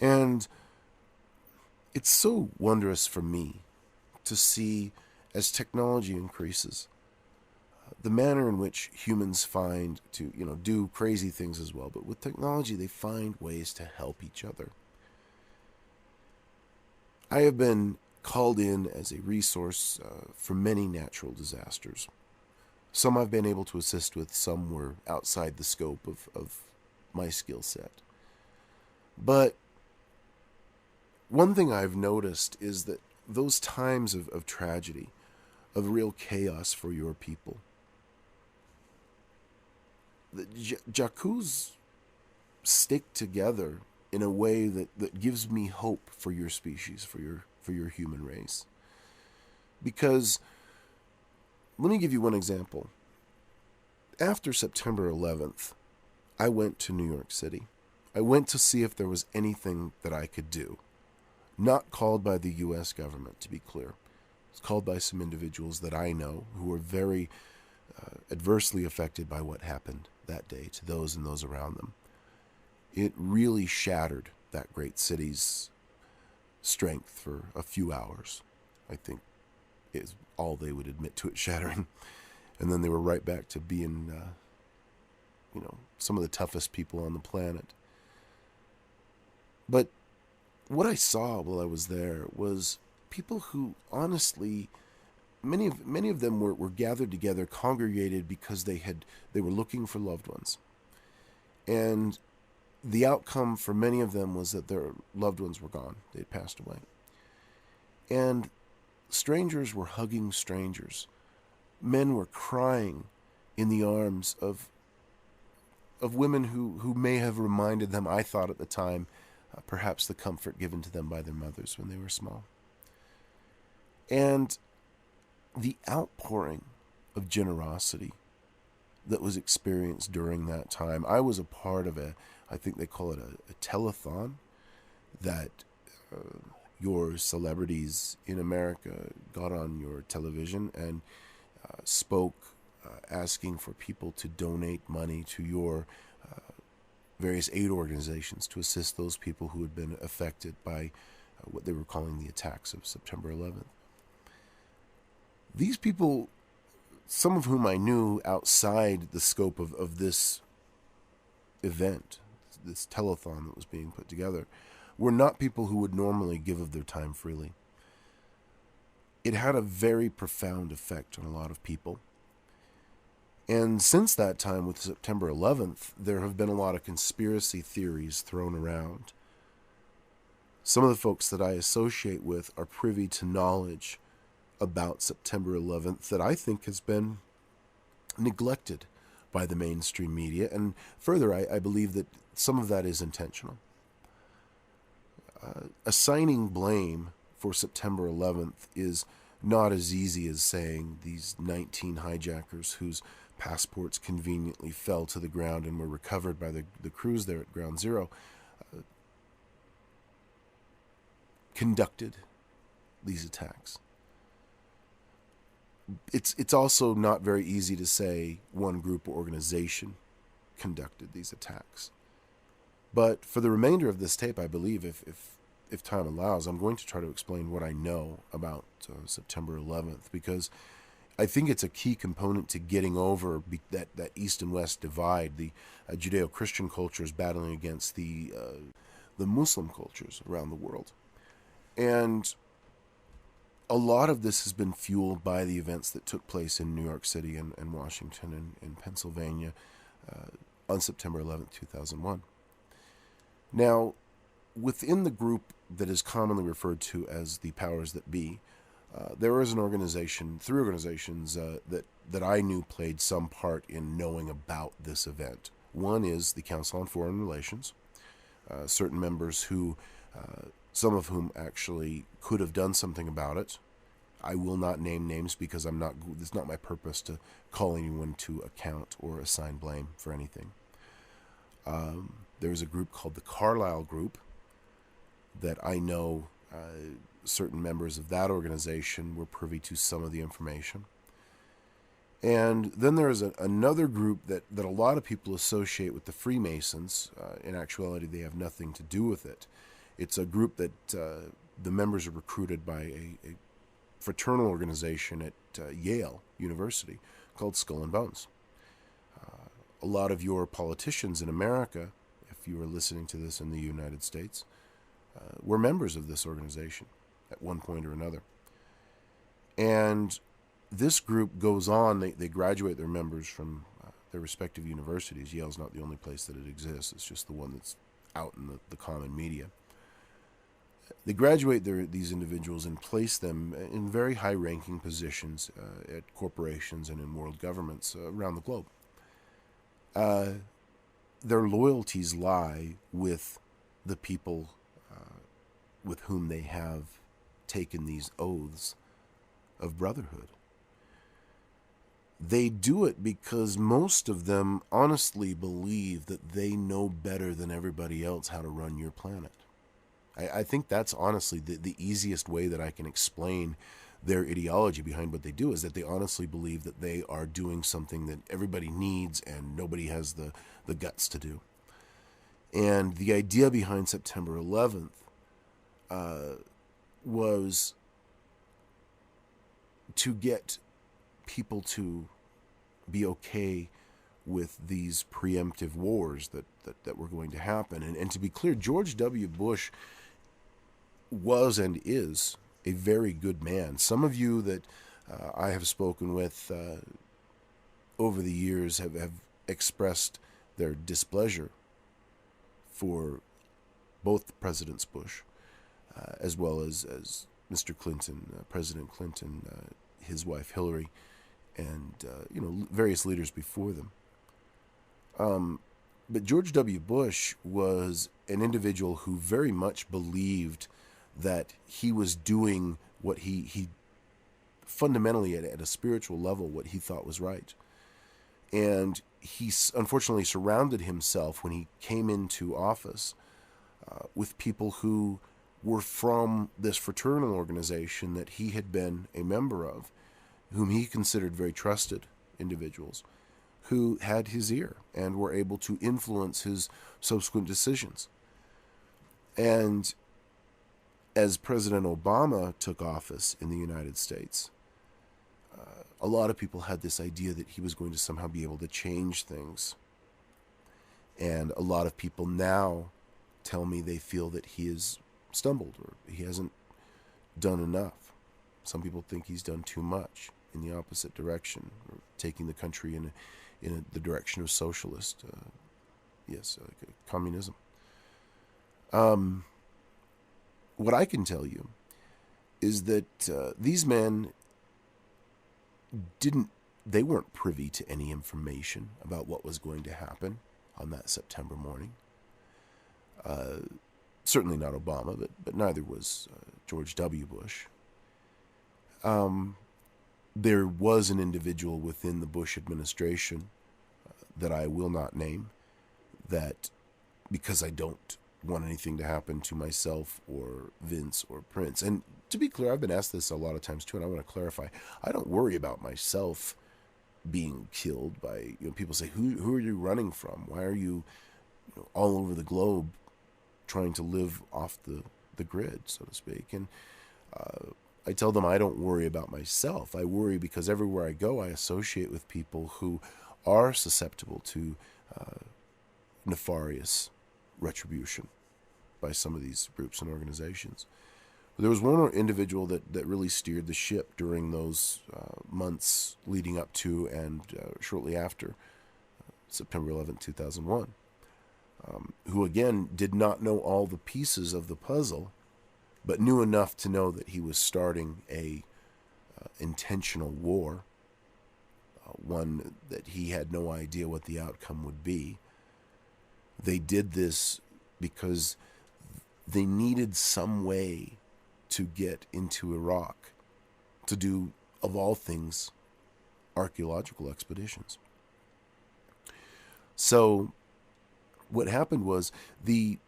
And it's so wondrous for me to see, as technology increases, the manner in which humans find to, do crazy things as well. But with technology, they find ways to help each other. I have been called in as a resource for many natural disasters. Some I've been able to assist with, some were outside the scope of my skill set. But one thing I've noticed is that those times of tragedy, of real chaos for your people, the Jakkus stick together in a way that gives me hope for your species, for your human race. Because, let me give you one example. After September 11th, I went to New York City. I went to see if there was anything that I could do. Not called by the U.S. government, to be clear. It's called by some individuals that I know who were very adversely affected by what happened that day to those and those around them. It really shattered that great city's strength for a few hours. I think is all they would admit to it shattering. And then they were right back to being, some of the toughest people on the planet. But what I saw while I was there was people who, honestly, many of them were gathered together, congregated because they were looking for loved ones. And the outcome for many of them was that their loved ones were gone. They had passed away. And strangers were hugging strangers. Men were crying in the arms of women who may have reminded them, I thought at the time, perhaps the comfort given to them by their mothers when they were small. And the outpouring of generosity that was experienced during that time. I was a part of I think they call it a telethon, that your celebrities in America got on your television and spoke asking for people to donate money to your various aid organizations to assist those people who had been affected by what they were calling the attacks of September 11th. These people, some of whom I knew outside the scope of this event, this telethon that was being put together, were not people who would normally give of their time freely. It had a very profound effect on a lot of people. And since that time, with September 11th, there have been a lot of conspiracy theories thrown around. Some of the folks that I associate with are privy to knowledge about September 11th that I think has been neglected by the mainstream media. And further, I believe that some of that is intentional. Assigning blame for September 11th is not as easy as saying these 19 hijackers whose passports conveniently fell to the ground and were recovered by the crews there at Ground Zero conducted these attacks. It's also not very easy to say one group or organization conducted these attacks. But for the remainder of this tape, I believe, if time allows, I'm going to try to explain what I know about September 11th, because I think it's a key component to getting over that East and West divide. The Judeo-Christian cultures battling against the Muslim cultures around the world. And a lot of this has been fueled by the events that took place in New York City and Washington and Pennsylvania on September 11th, 2001. Now, within the group that is commonly referred to as the powers that be, there is an organization, three organizations that I knew played some part in knowing about this event. One is the Council on Foreign Relations, certain members who, some of whom actually could have done something about it. I will not name names because it's not my purpose to call anyone to account or assign blame for anything. There's a group called the Carlyle Group that I know certain members of that organization were privy to some of the information. And then there is another group that a lot of people associate with the Freemasons. In actuality, they have nothing to do with it. It's a group that the members are recruited by a fraternal organization at Yale University called Skull and Bones. A lot of your politicians in America, if you are listening to this in the United States, were members of this organization at one point or another. And this group goes on, they graduate their members from their respective universities. Yale's not the only place that it exists, it's just the one that's out in the common media. They graduate these individuals and place them in very high-ranking positions at corporations and in world governments around the globe. Their loyalties lie with the people with whom they have taken these oaths of brotherhood. They do it because most of them honestly believe that they know better than everybody else how to run your planet. I think that's honestly the easiest way that I can explain their ideology behind what they do, is that they honestly believe that they are doing something that everybody needs and nobody has the guts to do. And the idea behind September 11th was to get people to be okay with these preemptive wars that were going to happen. And to be clear, George W. Bush was and is a very good man. Some of you that I have spoken with over the years have expressed their displeasure for both Presidents Bush as well as Mr. Clinton, President Clinton, his wife Hillary, and various leaders before them. But George W. Bush was an individual who very much believed that he was doing what he fundamentally at a spiritual level, what he thought was right. And he unfortunately surrounded himself when he came into office with people who were from this fraternal organization that he had been a member of, whom he considered very trusted individuals, who had his ear and were able to influence his subsequent decisions. And as President Obama took office in the United States, a lot of people had this idea that he was going to somehow be able to change things. And a lot of people now tell me they feel that he has stumbled or he hasn't done enough. Some people think he's done too much in the opposite direction, or taking the country in the direction of socialist, communism. What I can tell you is that these men they weren't privy to any information about what was going to happen on that September morning. Certainly not Obama, but neither was George W. Bush. There was an individual within the Bush administration that I will not name, that because I don't want anything to happen to myself or Vince or Prince. And to be clear, I've been asked this a lot of times too, and I want to clarify. I don't worry about myself being killed by, people say, who are you running from? Why are you, all over the globe trying to live off the grid, so to speak? And I tell them I don't worry about myself. I worry because everywhere I go, I associate with people who are susceptible to nefarious retribution by some of these groups and organizations. There was one individual that really steered the ship during those months leading up to and shortly after September 11, 2001, who again did not know all the pieces of the puzzle, but knew enough to know that he was starting a intentional war, one that he had no idea what the outcome would be. They did this because they needed some way to get into Iraq to do, of all things, archaeological expeditions. So what happened was the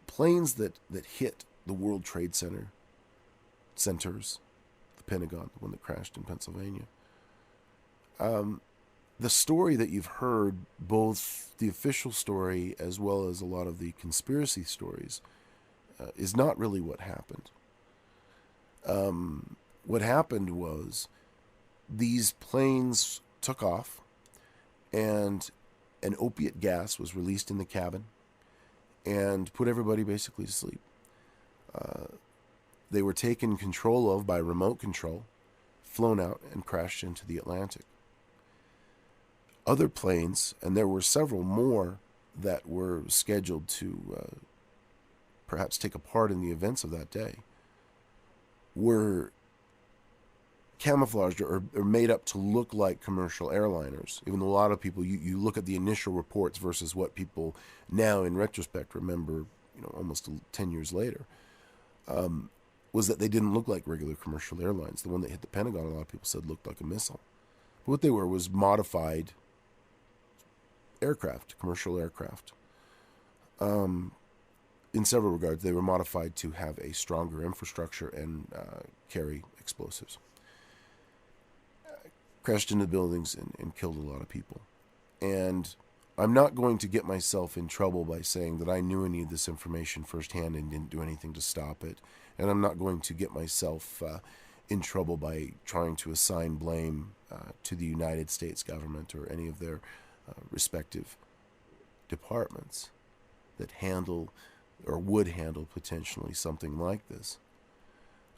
planes that hit the World Trade Centers, the Pentagon, the one that crashed in Pennsylvania, the story that you've heard, both the official story as well as a lot of the conspiracy stories, is not really what happened. What happened was these planes took off and an opiate gas was released in the cabin and put everybody basically to sleep. They were taken control of by remote control, flown out, and crashed into the Atlantic. Other planes, and there were several more that were scheduled to perhaps take a part in the events of that day, were camouflaged or made up to look like commercial airliners. Even though a lot of people, you look at the initial reports versus what people now in retrospect remember, almost 10 years later, was that they didn't look like regular commercial airlines. The one that hit the Pentagon, a lot of people said looked like a missile. But what they were was modified aircraft, commercial aircraft. In several regards, they were modified to have a stronger infrastructure and carry explosives. Crashed into buildings and killed a lot of people. And I'm not going to get myself in trouble by saying that I knew any of this information firsthand and didn't do anything to stop it. And I'm not going to get myself in trouble by trying to assign blame to the United States government or any of their respective departments that handle or would handle potentially something like this.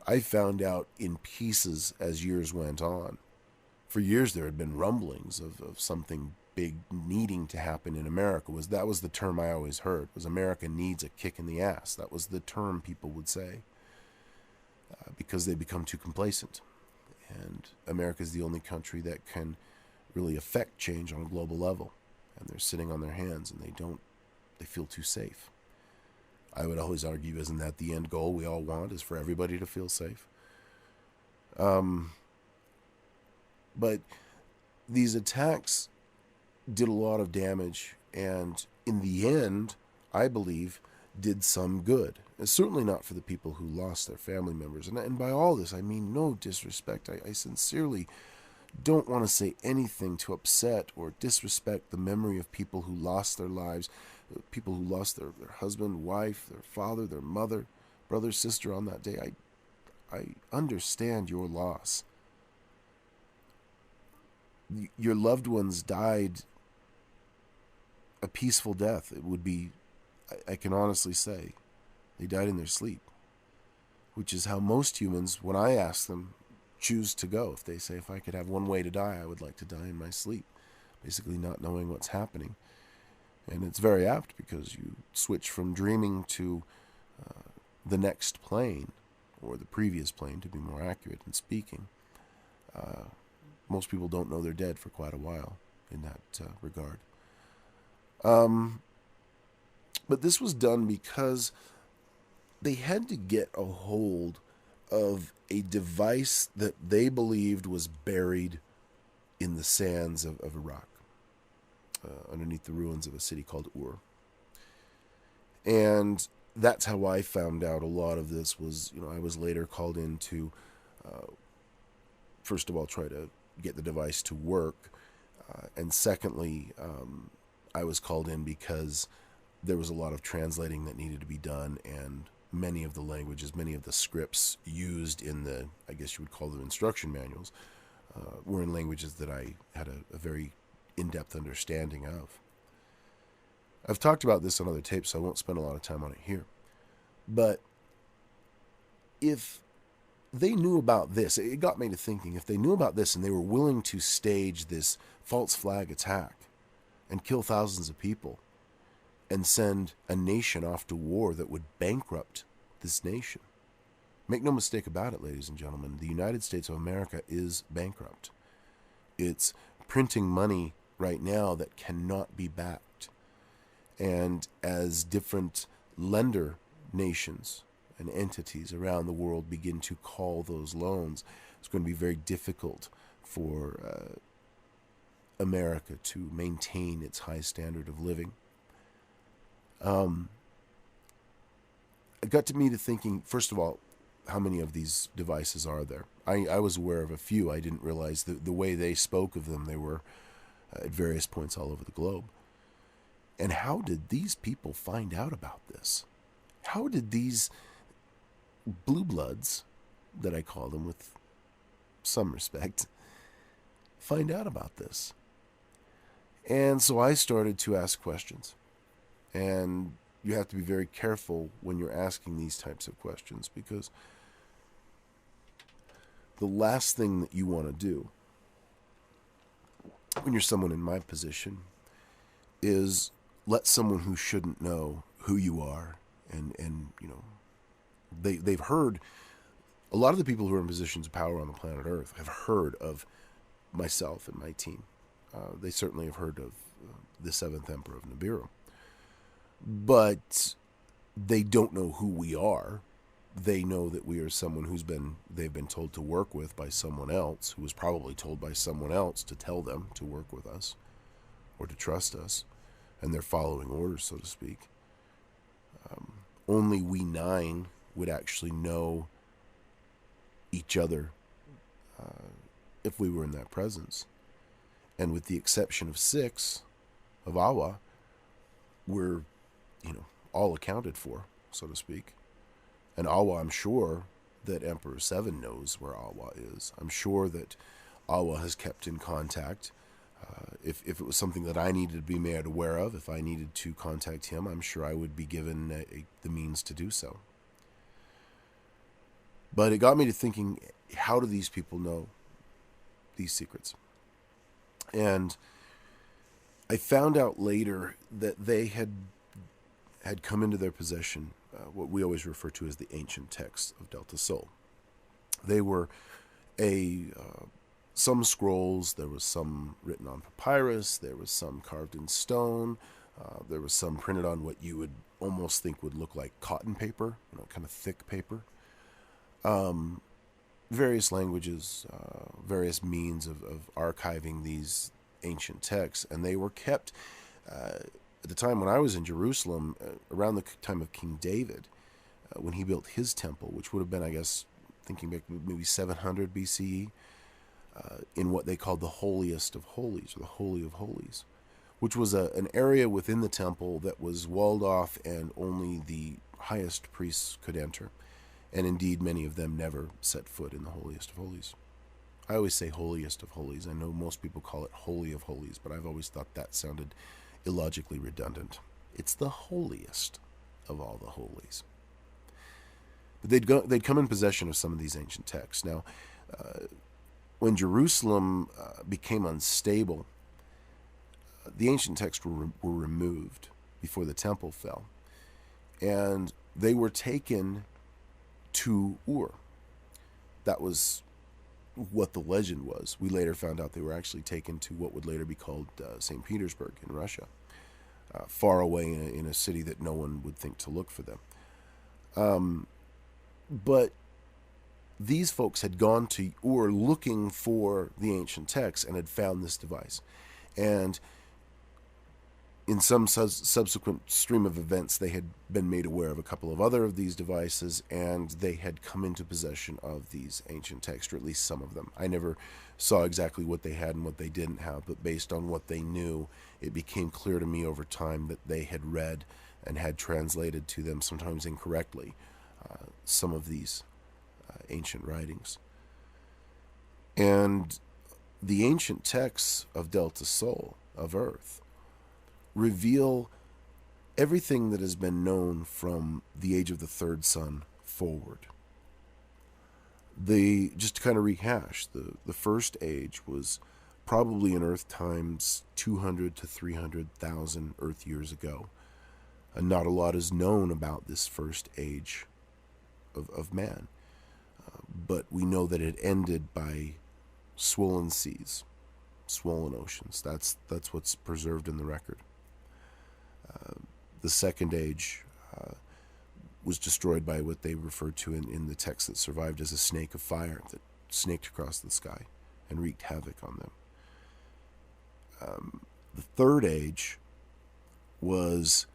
I found out in pieces as years went on. For years there had been rumblings of something big needing to happen in America. That was the term I always heard, was America needs a kick in the ass. That was the term people would say, because they become too complacent. And America is the only country that can really affect change on a global level. And they're sitting on their hands and they feel too safe. I would always argue, isn't that the end goal we all want, is for everybody to feel safe? But these attacks did a lot of damage, and in the end, I believe, did some good. And certainly not for the people who lost their family members. And by all this, I mean no disrespect. I sincerely don't want to say anything to upset or disrespect the memory of people who lost their lives, people who lost their husband, wife, their father, their mother, brother, sister on that day. I understand your loss. Your loved ones died a peaceful death. It would be I can honestly say they died in their sleep, which is how most humans, when I ask them, choose to go. If they say, if I could have one way to die, I would like to die in my sleep, basically not knowing what's happening. And it's very apt because you switch from dreaming to the next plane, or the previous plane to be more accurate in speaking. Most people don't know they're dead for quite a while in that regard. But this was done because they had to get a hold of a device that they believed was buried in the sands of Iraq, underneath the ruins of a city called Ur. And that's how I found out a lot of this was, I was later called in to, first of all, try to get the device to work. And secondly, I was called in because there was a lot of translating that needed to be done, and many of the languages, many of the scripts used in the, I guess you would call them instruction manuals, were in languages that I had a very in-depth understanding of. I've talked about this on other tapes, so I won't spend a lot of time on it here. But if they knew about this, it got me to thinking, if they knew about this and they were willing to stage this false flag attack and kill thousands of people and send a nation off to war that would bankrupt this nation. Make no mistake about it, ladies and gentlemen, the United States of America is bankrupt. It's printing money right now that cannot be backed. And as different lender nations and entities around the world begin to call those loans, it's going to be very difficult for America to maintain its high standard of living. It got to me to thinking, first of all, how many of these devices are there? I was aware of a few. I didn't realize the way they spoke of them. They were at various points all over the globe. And how did these people find out about this? How did these blue bloods, that I call them with some respect, find out about this? And so I started to ask questions. And you have to be very careful when you're asking these types of questions, because the last thing that you want to do when you're someone in my position is let someone who shouldn't know who you are, and they've heard, a lot of the people who are in positions of power on the planet Earth have heard of myself and my team. They certainly have heard of the 7th Emperor of Nibiru. But they don't know who we are. They know that we are someone they've been told to work with by someone else, who was probably told by someone else to tell them to work with us or to trust us, and they're following orders, so to speak. Only we 9 would actually know each other if we were in that presence. And with the exception of 6 of Awa, we're all accounted for, so to speak. And Awa, I'm sure that Emperor 7 knows where Awa is. I'm sure that Awa has kept in contact. If it was something that I needed to be made aware of, if I needed to contact him, I'm sure I would be given the means to do so. But it got me to thinking, how do these people know these secrets? And I found out later that they had come into their possession what we always refer to as the ancient texts of Delta Sol. They were some scrolls, there was some written on papyrus, there was some carved in stone, there was some printed on what you would almost think would look like cotton paper, kind of thick paper. Various languages, various means of archiving these ancient texts, and they were kept at the time when I was in Jerusalem, around the time of King David, when he built his temple, which would have been, I guess, thinking back maybe 700 BCE, in what they called the holiest of holies, or the Holy of Holies, which was an area within the temple that was walled off and only the highest priests could enter. And indeed, many of them never set foot in the holiest of holies. I always say holiest of holies. I know most people call it Holy of Holies, but I've always thought that sounded illogically redundant. It's the holiest of all the holies. But they'd come in possession of some of these ancient texts. Now, when Jerusalem became unstable, the ancient texts were removed before the temple fell, and they were taken to Ur. That was what the legend was. We later found out they were actually taken to what would later be called St. Petersburg in Russia, far away in a city that no one would think to look for them. But these folks had gone to Ur looking for the ancient texts and had found this device. And in some subsequent stream of events, they had been made aware of a couple of other of these devices, and they had come into possession of these ancient texts, or at least some of them. I never saw exactly what they had and what they didn't have, but based on what they knew, it became clear to me over time that they had read and had translated to them, sometimes incorrectly, some of these ancient writings. And the ancient texts of Delta Sol, of Earth, reveal everything that has been known from the age of the third sun forward. Just to kind of rehash, the first age was probably in Earth times 200 to 300,000 Earth years ago. And not a lot is known about this first age of man. But we know that it ended by swollen seas, swollen oceans. That's what's preserved in the record. The second age was destroyed by what they referred to in the text that survived as a snake of fire that snaked across the sky and wreaked havoc on them. The third age was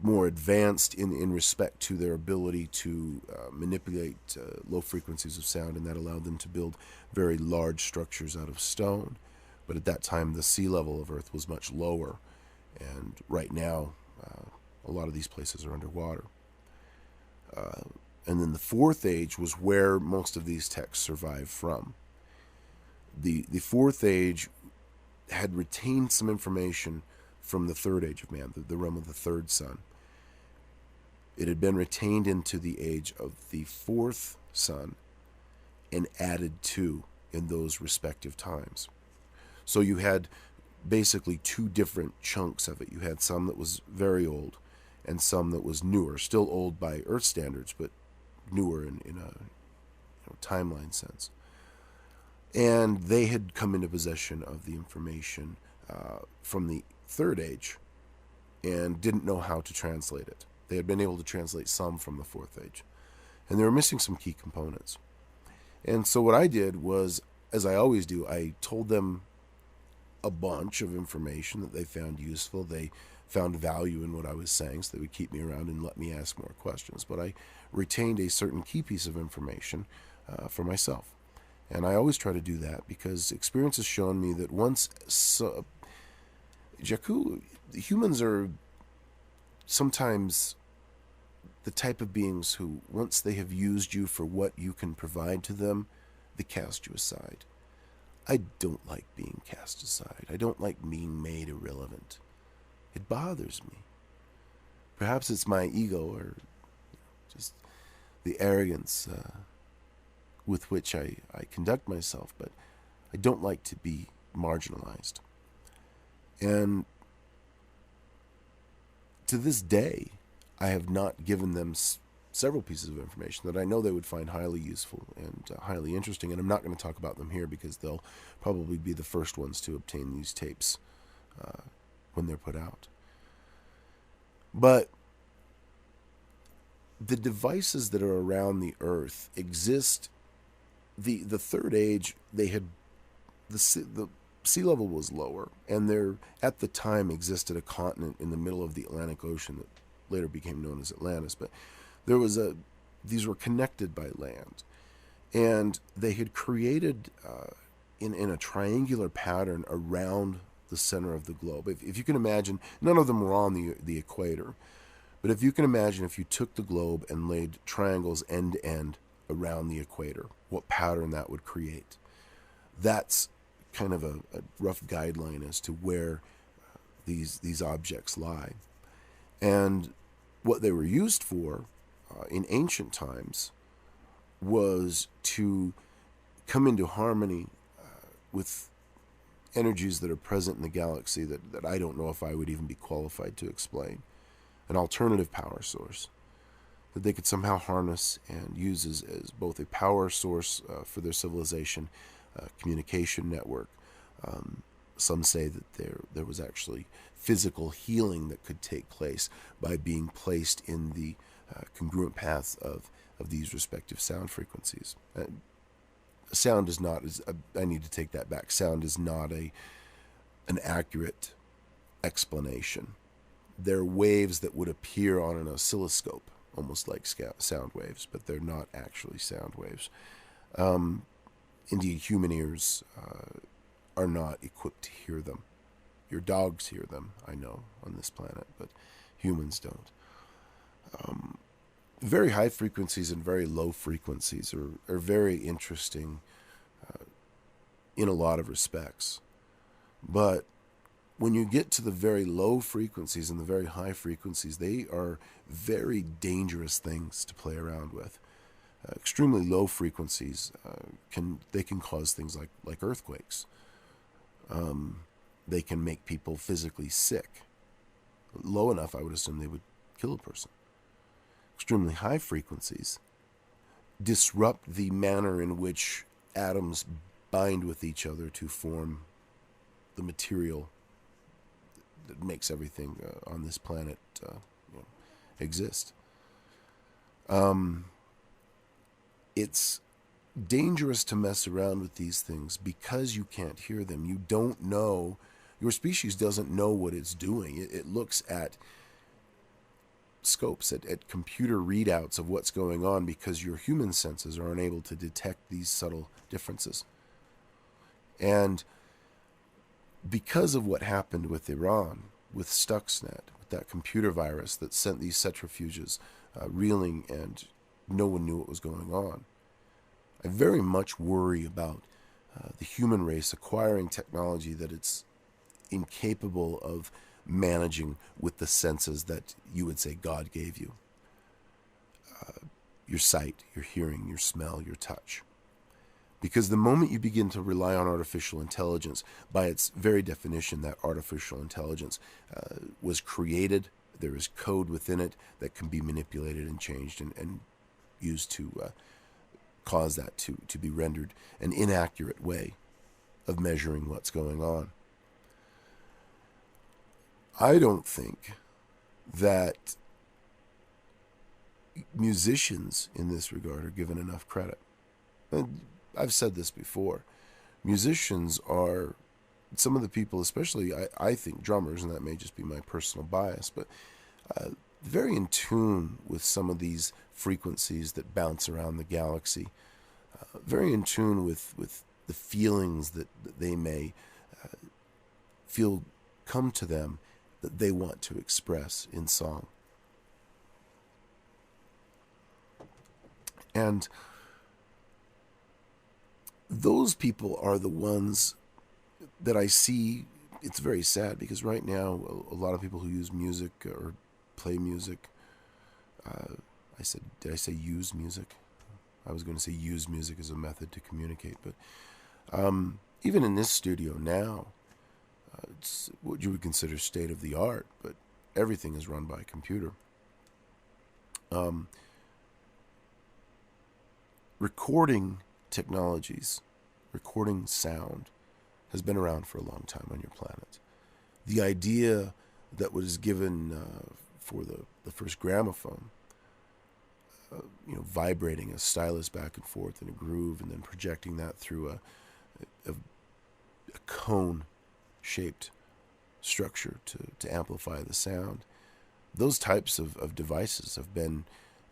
more advanced in respect to their ability to manipulate low frequencies of sound, and that allowed them to build very large structures out of stone. But at that time, the sea level of Earth was much lower, and right now, a lot of these places are underwater. And then the fourth age was where most of these texts survive from. The fourth age had retained some information from the third age of man, the realm of the third sun. It had been retained into the age of the fourth sun and added to in those respective times. So you had basically two different chunks of it. You had some that was very old and some that was newer, still old by Earth standards, but newer in a timeline sense. And they had come into possession of the information from the third age and didn't know how to translate it. They had been able to translate some from the fourth age, and they were missing some key components. And so what I did was, as I always do, I told them a bunch of information that they found useful. They found value in what I was saying, so they would keep me around and let me ask more questions. But I retained a certain key piece of information for myself. And I always try to do that because experience has shown me that once Jakku, humans are sometimes the type of beings who, once they have used you for what you can provide to them, they cast you aside. I don't like being cast aside. I don't like being made irrelevant. It bothers me. Perhaps it's my ego or just the arrogance with which I conduct myself, but I don't like to be marginalized. And to this day, I have not given them several pieces of information that I know they would find highly useful and highly interesting, and I'm not going to talk about them here because they'll probably be the first ones to obtain these tapes when they're put out. But the devices that are around the Earth exist. The third age, they had the sea level was lower, and there at the time existed a continent in the middle of the Atlantic Ocean that later became known as Atlantis. But there was these were connected by land, and they had created in a triangular pattern around the center of the globe. If you can imagine, none of them were on the equator, but if you can imagine, if you took the globe and laid triangles end to end around the equator, what pattern that would create. That's kind of a rough guideline as to where these objects lie. And what they were used for in ancient times was to come into harmony with energies that are present in the galaxy that I don't know if I would even be qualified to explain. An alternative power source that they could somehow harness and use as both a power source for their civilization, communication network. Some say that there was actually physical healing that could take place by being placed in the congruent paths of these respective sound frequencies. Sound is not, I need to take that back, sound is not an accurate explanation. They're waves that would appear on an oscilloscope, almost like sound waves, but they're not actually sound waves. Indeed, human ears are not equipped to hear them. Your dogs hear them, I know, on this planet, but humans don't. Very high frequencies and very low frequencies are very interesting in a lot of respects. But when you get to the very low frequencies and the very high frequencies, they are very dangerous things to play around with. Extremely low frequencies can cause things like earthquakes. They can make people physically sick. Low enough, I would assume they would kill a person. Extremely high frequencies disrupt the manner in which atoms bind with each other to form the material that makes everything on this planet exist. It's dangerous to mess around with these things because you can't hear them. You don't know, your species doesn't know what it's doing. It looks at scopes, at computer readouts of what's going on because your human senses are unable to detect these subtle differences. And because of what happened with Iran, with Stuxnet, with that computer virus that sent these centrifuges reeling and no one knew what was going on, I very much worry about the human race acquiring technology that it's incapable of managing with the senses that you would say God gave you. Your sight, your hearing, your smell, your touch. Because the moment you begin to rely on artificial intelligence, by its very definition, that artificial intelligence was created, there is code within it that can be manipulated and changed and used to cause that to be rendered an inaccurate way of measuring what's going on. I don't think that musicians in this regard are given enough credit. And I've said this before. Musicians are some of the people, especially I think drummers, and that may just be my personal bias, but very in tune with some of these frequencies that bounce around the galaxy. Very in tune with the feelings that they may feel come to them that they want to express in song. And those people are the ones that I see. It's very sad because right now a lot of people who use music or play music, did I say use music? I was going to say use music as a method to communicate, but even in this studio now, it's what you would consider state of the art, but everything is run by a computer. Recording technologies, recording sound, has been around for a long time on your planet. The idea that was given for the first gramophone, vibrating a stylus back and forth in a groove and then projecting that through a cone-shaped structure to amplify the sound. Those types of devices have been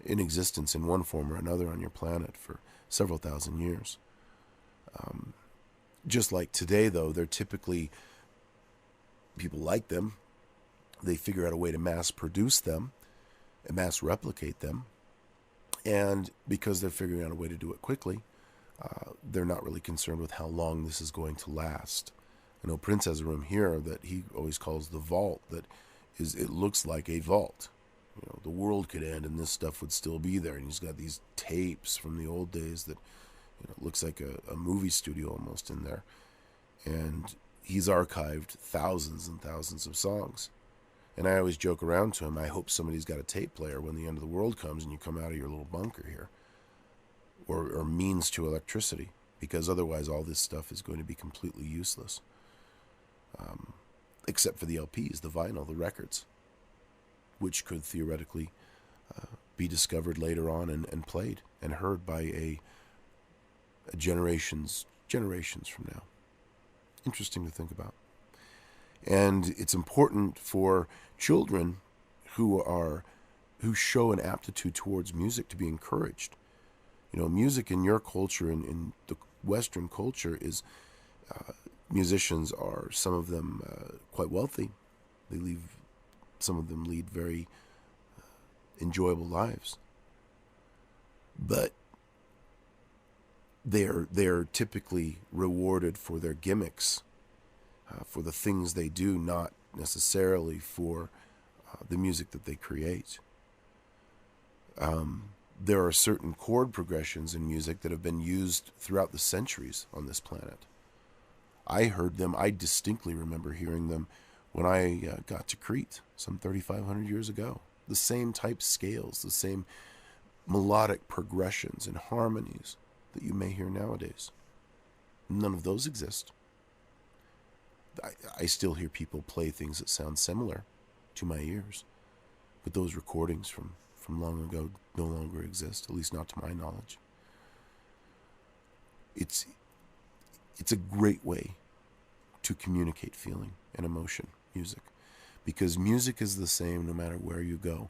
in existence in one form or another on your planet for several thousand years. Just like today, though, they're typically, people like them, they figure out a way to mass produce them and mass replicate them. And because they're figuring out a way to do it quickly, they're not really concerned with how long this is going to last. I know Prince has a room here that he always calls the vault, that is it looks like a vault. The world could end and this stuff would still be there. And he's got these tapes from the old days that it looks like a movie studio almost in there. And he's archived thousands and thousands of songs. And I always joke around to him, I hope somebody's got a tape player when the end of the world comes and you come out of your little bunker here. Or means to electricity. Because otherwise all this stuff is going to be completely useless. Except for the LPs, the vinyl, the records. Which could theoretically be discovered later on and played and heard by a generations from now. Interesting to think about. And it's important for children who show an aptitude towards music to be encouraged. Music in your culture, in the Western culture, is musicians are, some of them, quite wealthy. Some of them lead very enjoyable lives. But they're typically rewarded for their gimmicks, for the things they do, not necessarily for the music that they create. There are certain chord progressions in music that have been used throughout the centuries on this planet. I heard them, I distinctly remember hearing them when I got to Crete some 3,500 years ago. The same type scales, the same melodic progressions and harmonies that you may hear nowadays. None of those exist. I still hear people play things that sound similar to my ears, but those recordings from long ago no longer exist, at least not to my knowledge. It's a great way to communicate feeling and emotion, music, because music is the same no matter where you go.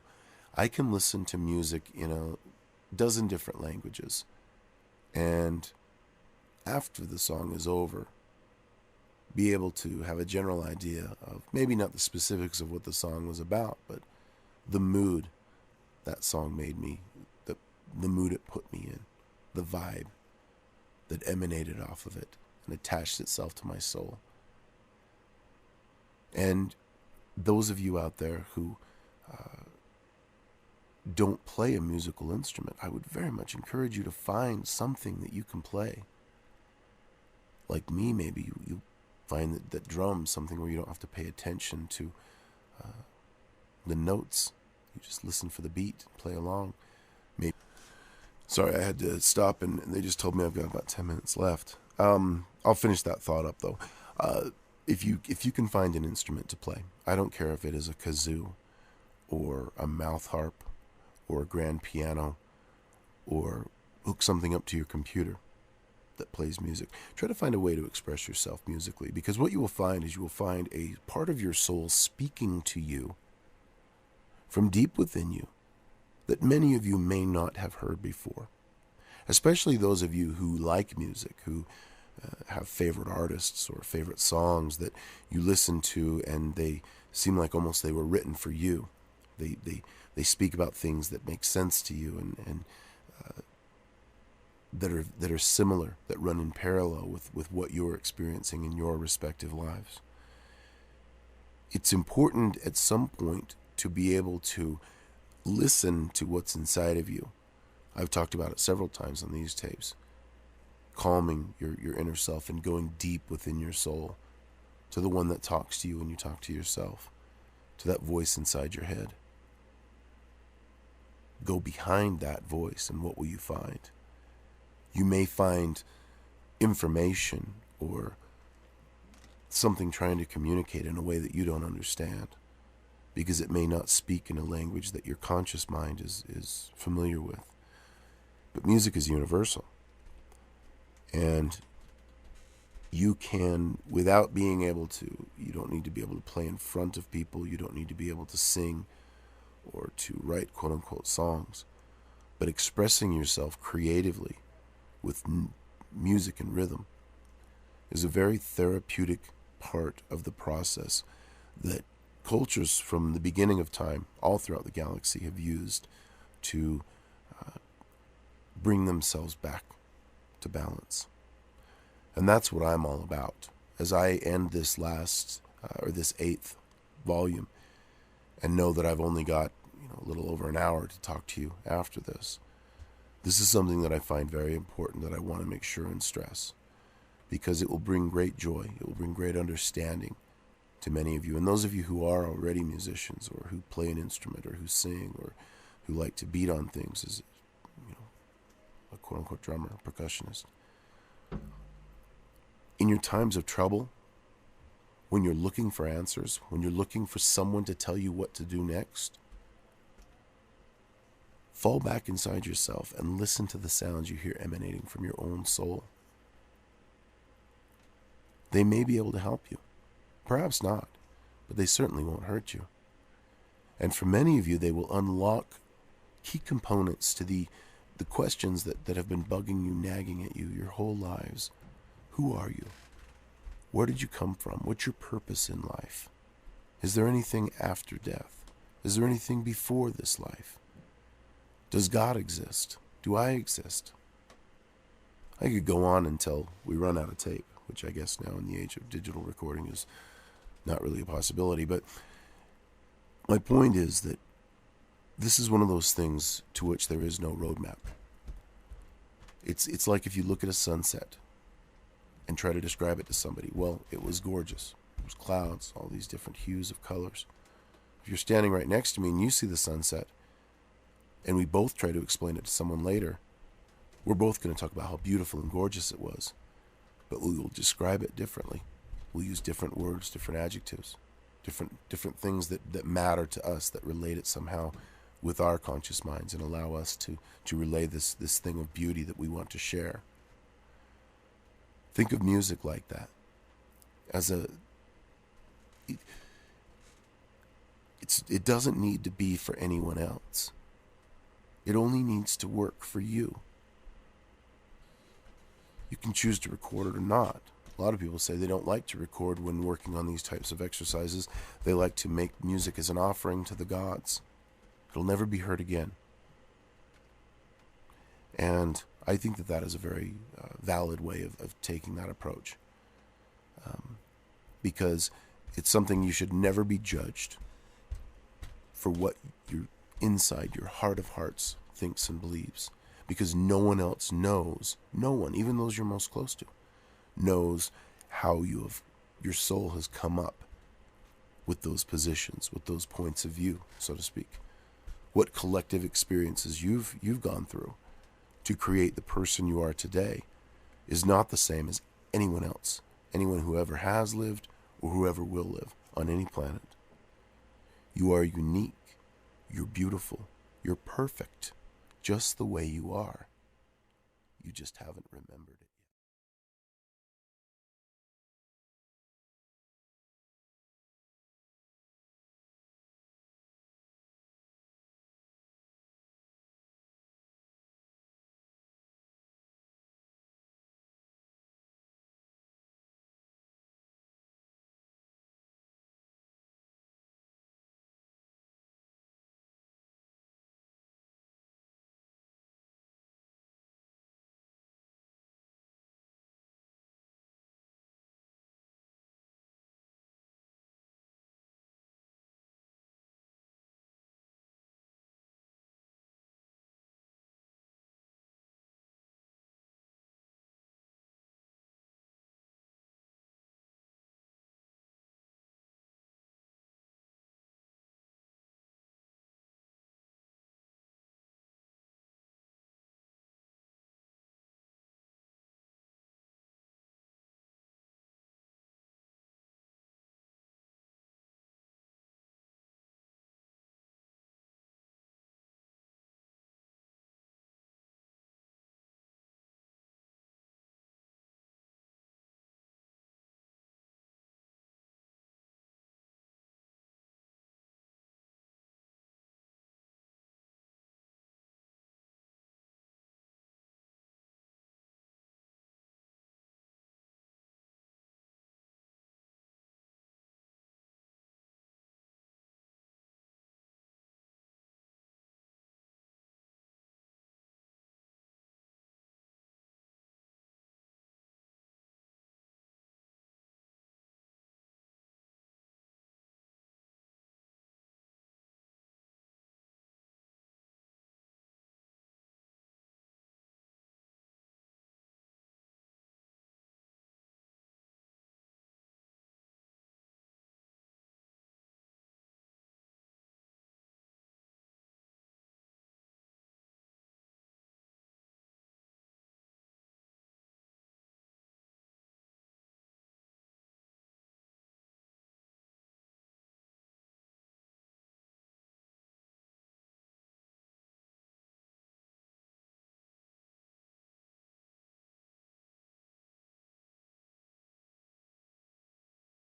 I can listen to music in a dozen different languages, and after the song is over, be able to have a general idea of maybe not the specifics of what the song was about, but the mood that song made me, the mood it put me in, the vibe that emanated off of it and attached itself to my soul. And those of you out there who don't play a musical instrument, I would very much encourage you to find something that you can play. Like me, maybe you find that drums, something where you don't have to pay attention to the notes. You just listen for the beat, play along. Maybe. Sorry, I had to stop, and they just told me I've got about 10 minutes left. I'll finish that thought up, though. If you can find an instrument to play, I don't care if it is a kazoo, or a mouth harp, or a grand piano, or hook something up to your computer that plays music. Try to find a way to express yourself musically, because what you will find is you will find a part of your soul speaking to you from deep within you that many of you may not have heard before, especially those of you who like music, who have favorite artists or favorite songs that you listen to and they seem like almost they were written for you. They speak about things that make sense to you and that are similar, that run in parallel with what you're experiencing in your respective lives. It's important at some point to be able to listen to what's inside of you. I've talked about it several times on these tapes. Calming your inner self and going deep within your soul to the one that talks to you when you talk to yourself, to that voice inside your head. Go behind that voice, and what will you find? You may find information or something trying to communicate in a way that you don't understand, because it may not speak in a language that your conscious mind is familiar with. But music is universal. And you can, without being able to, you don't need to be able to play in front of people, you don't need to be able to sing or to write quote-unquote songs, but expressing yourself creatively with music and rhythm is a very therapeutic part of the process that cultures from the beginning of time, all throughout the galaxy, have used to bring themselves back to balance. And that's what I'm all about. As I end this this 8th volume, and know that I've only got a little over an hour to talk to you after this. This is something that I find very important, that I want to make sure and stress, because it will bring great joy. It will bring great understanding to many of you. And those of you who are already musicians, or who play an instrument, or who sing, or who like to beat on things as a quote-unquote drummer, percussionist. In your times of trouble, when you're looking for answers, when you're looking for someone to tell you what to do next, fall back inside yourself and listen to the sounds you hear emanating from your own soul. They may be able to help you. Perhaps not, but they certainly won't hurt you. And for many of you, they will unlock key components to the questions that have been bugging you, nagging at you your whole lives. Who are you? Where did you come from? What's your purpose in life? Is there anything after death? Is there anything before this life? Does God exist? Do I exist? I could go on until we run out of tape, which I guess now in the age of digital recording is not really a possibility. But my point is that this is one of those things to which there is no roadmap. It's like if you look at a sunset and try to describe it to somebody. Well, it was gorgeous. There was clouds, all these different hues of colors. If you're standing right next to me and you see the sunset, and we both try to explain it to someone later, we're both going to talk about how beautiful and gorgeous it was. But we will describe it differently. We'll use different words, different adjectives, different things that matter to us, that relate it somehow with our conscious minds and allow us to relay this thing of beauty that we want to share. Think of music like that. It doesn't need to be for anyone else. It only needs to work for you. You can choose to record it or not. A lot of people say they don't like to record when working on these types of exercises. They like to make music as an offering to the gods. It'll never be heard again. And I think that is a very valid way of taking that approach. Because it's something you should never be judged for what your inside, your heart of hearts, thinks and believes. Because no one else knows, no one, even those you're most close to, knows how your soul has come up with those positions, with those points of view, so to speak. What collective experiences you've gone through to create the person you are today is not the same as anyone else, anyone who ever has lived or whoever will live on any planet. You are unique, you're beautiful, you're perfect, just the way you are. You just haven't remembered it.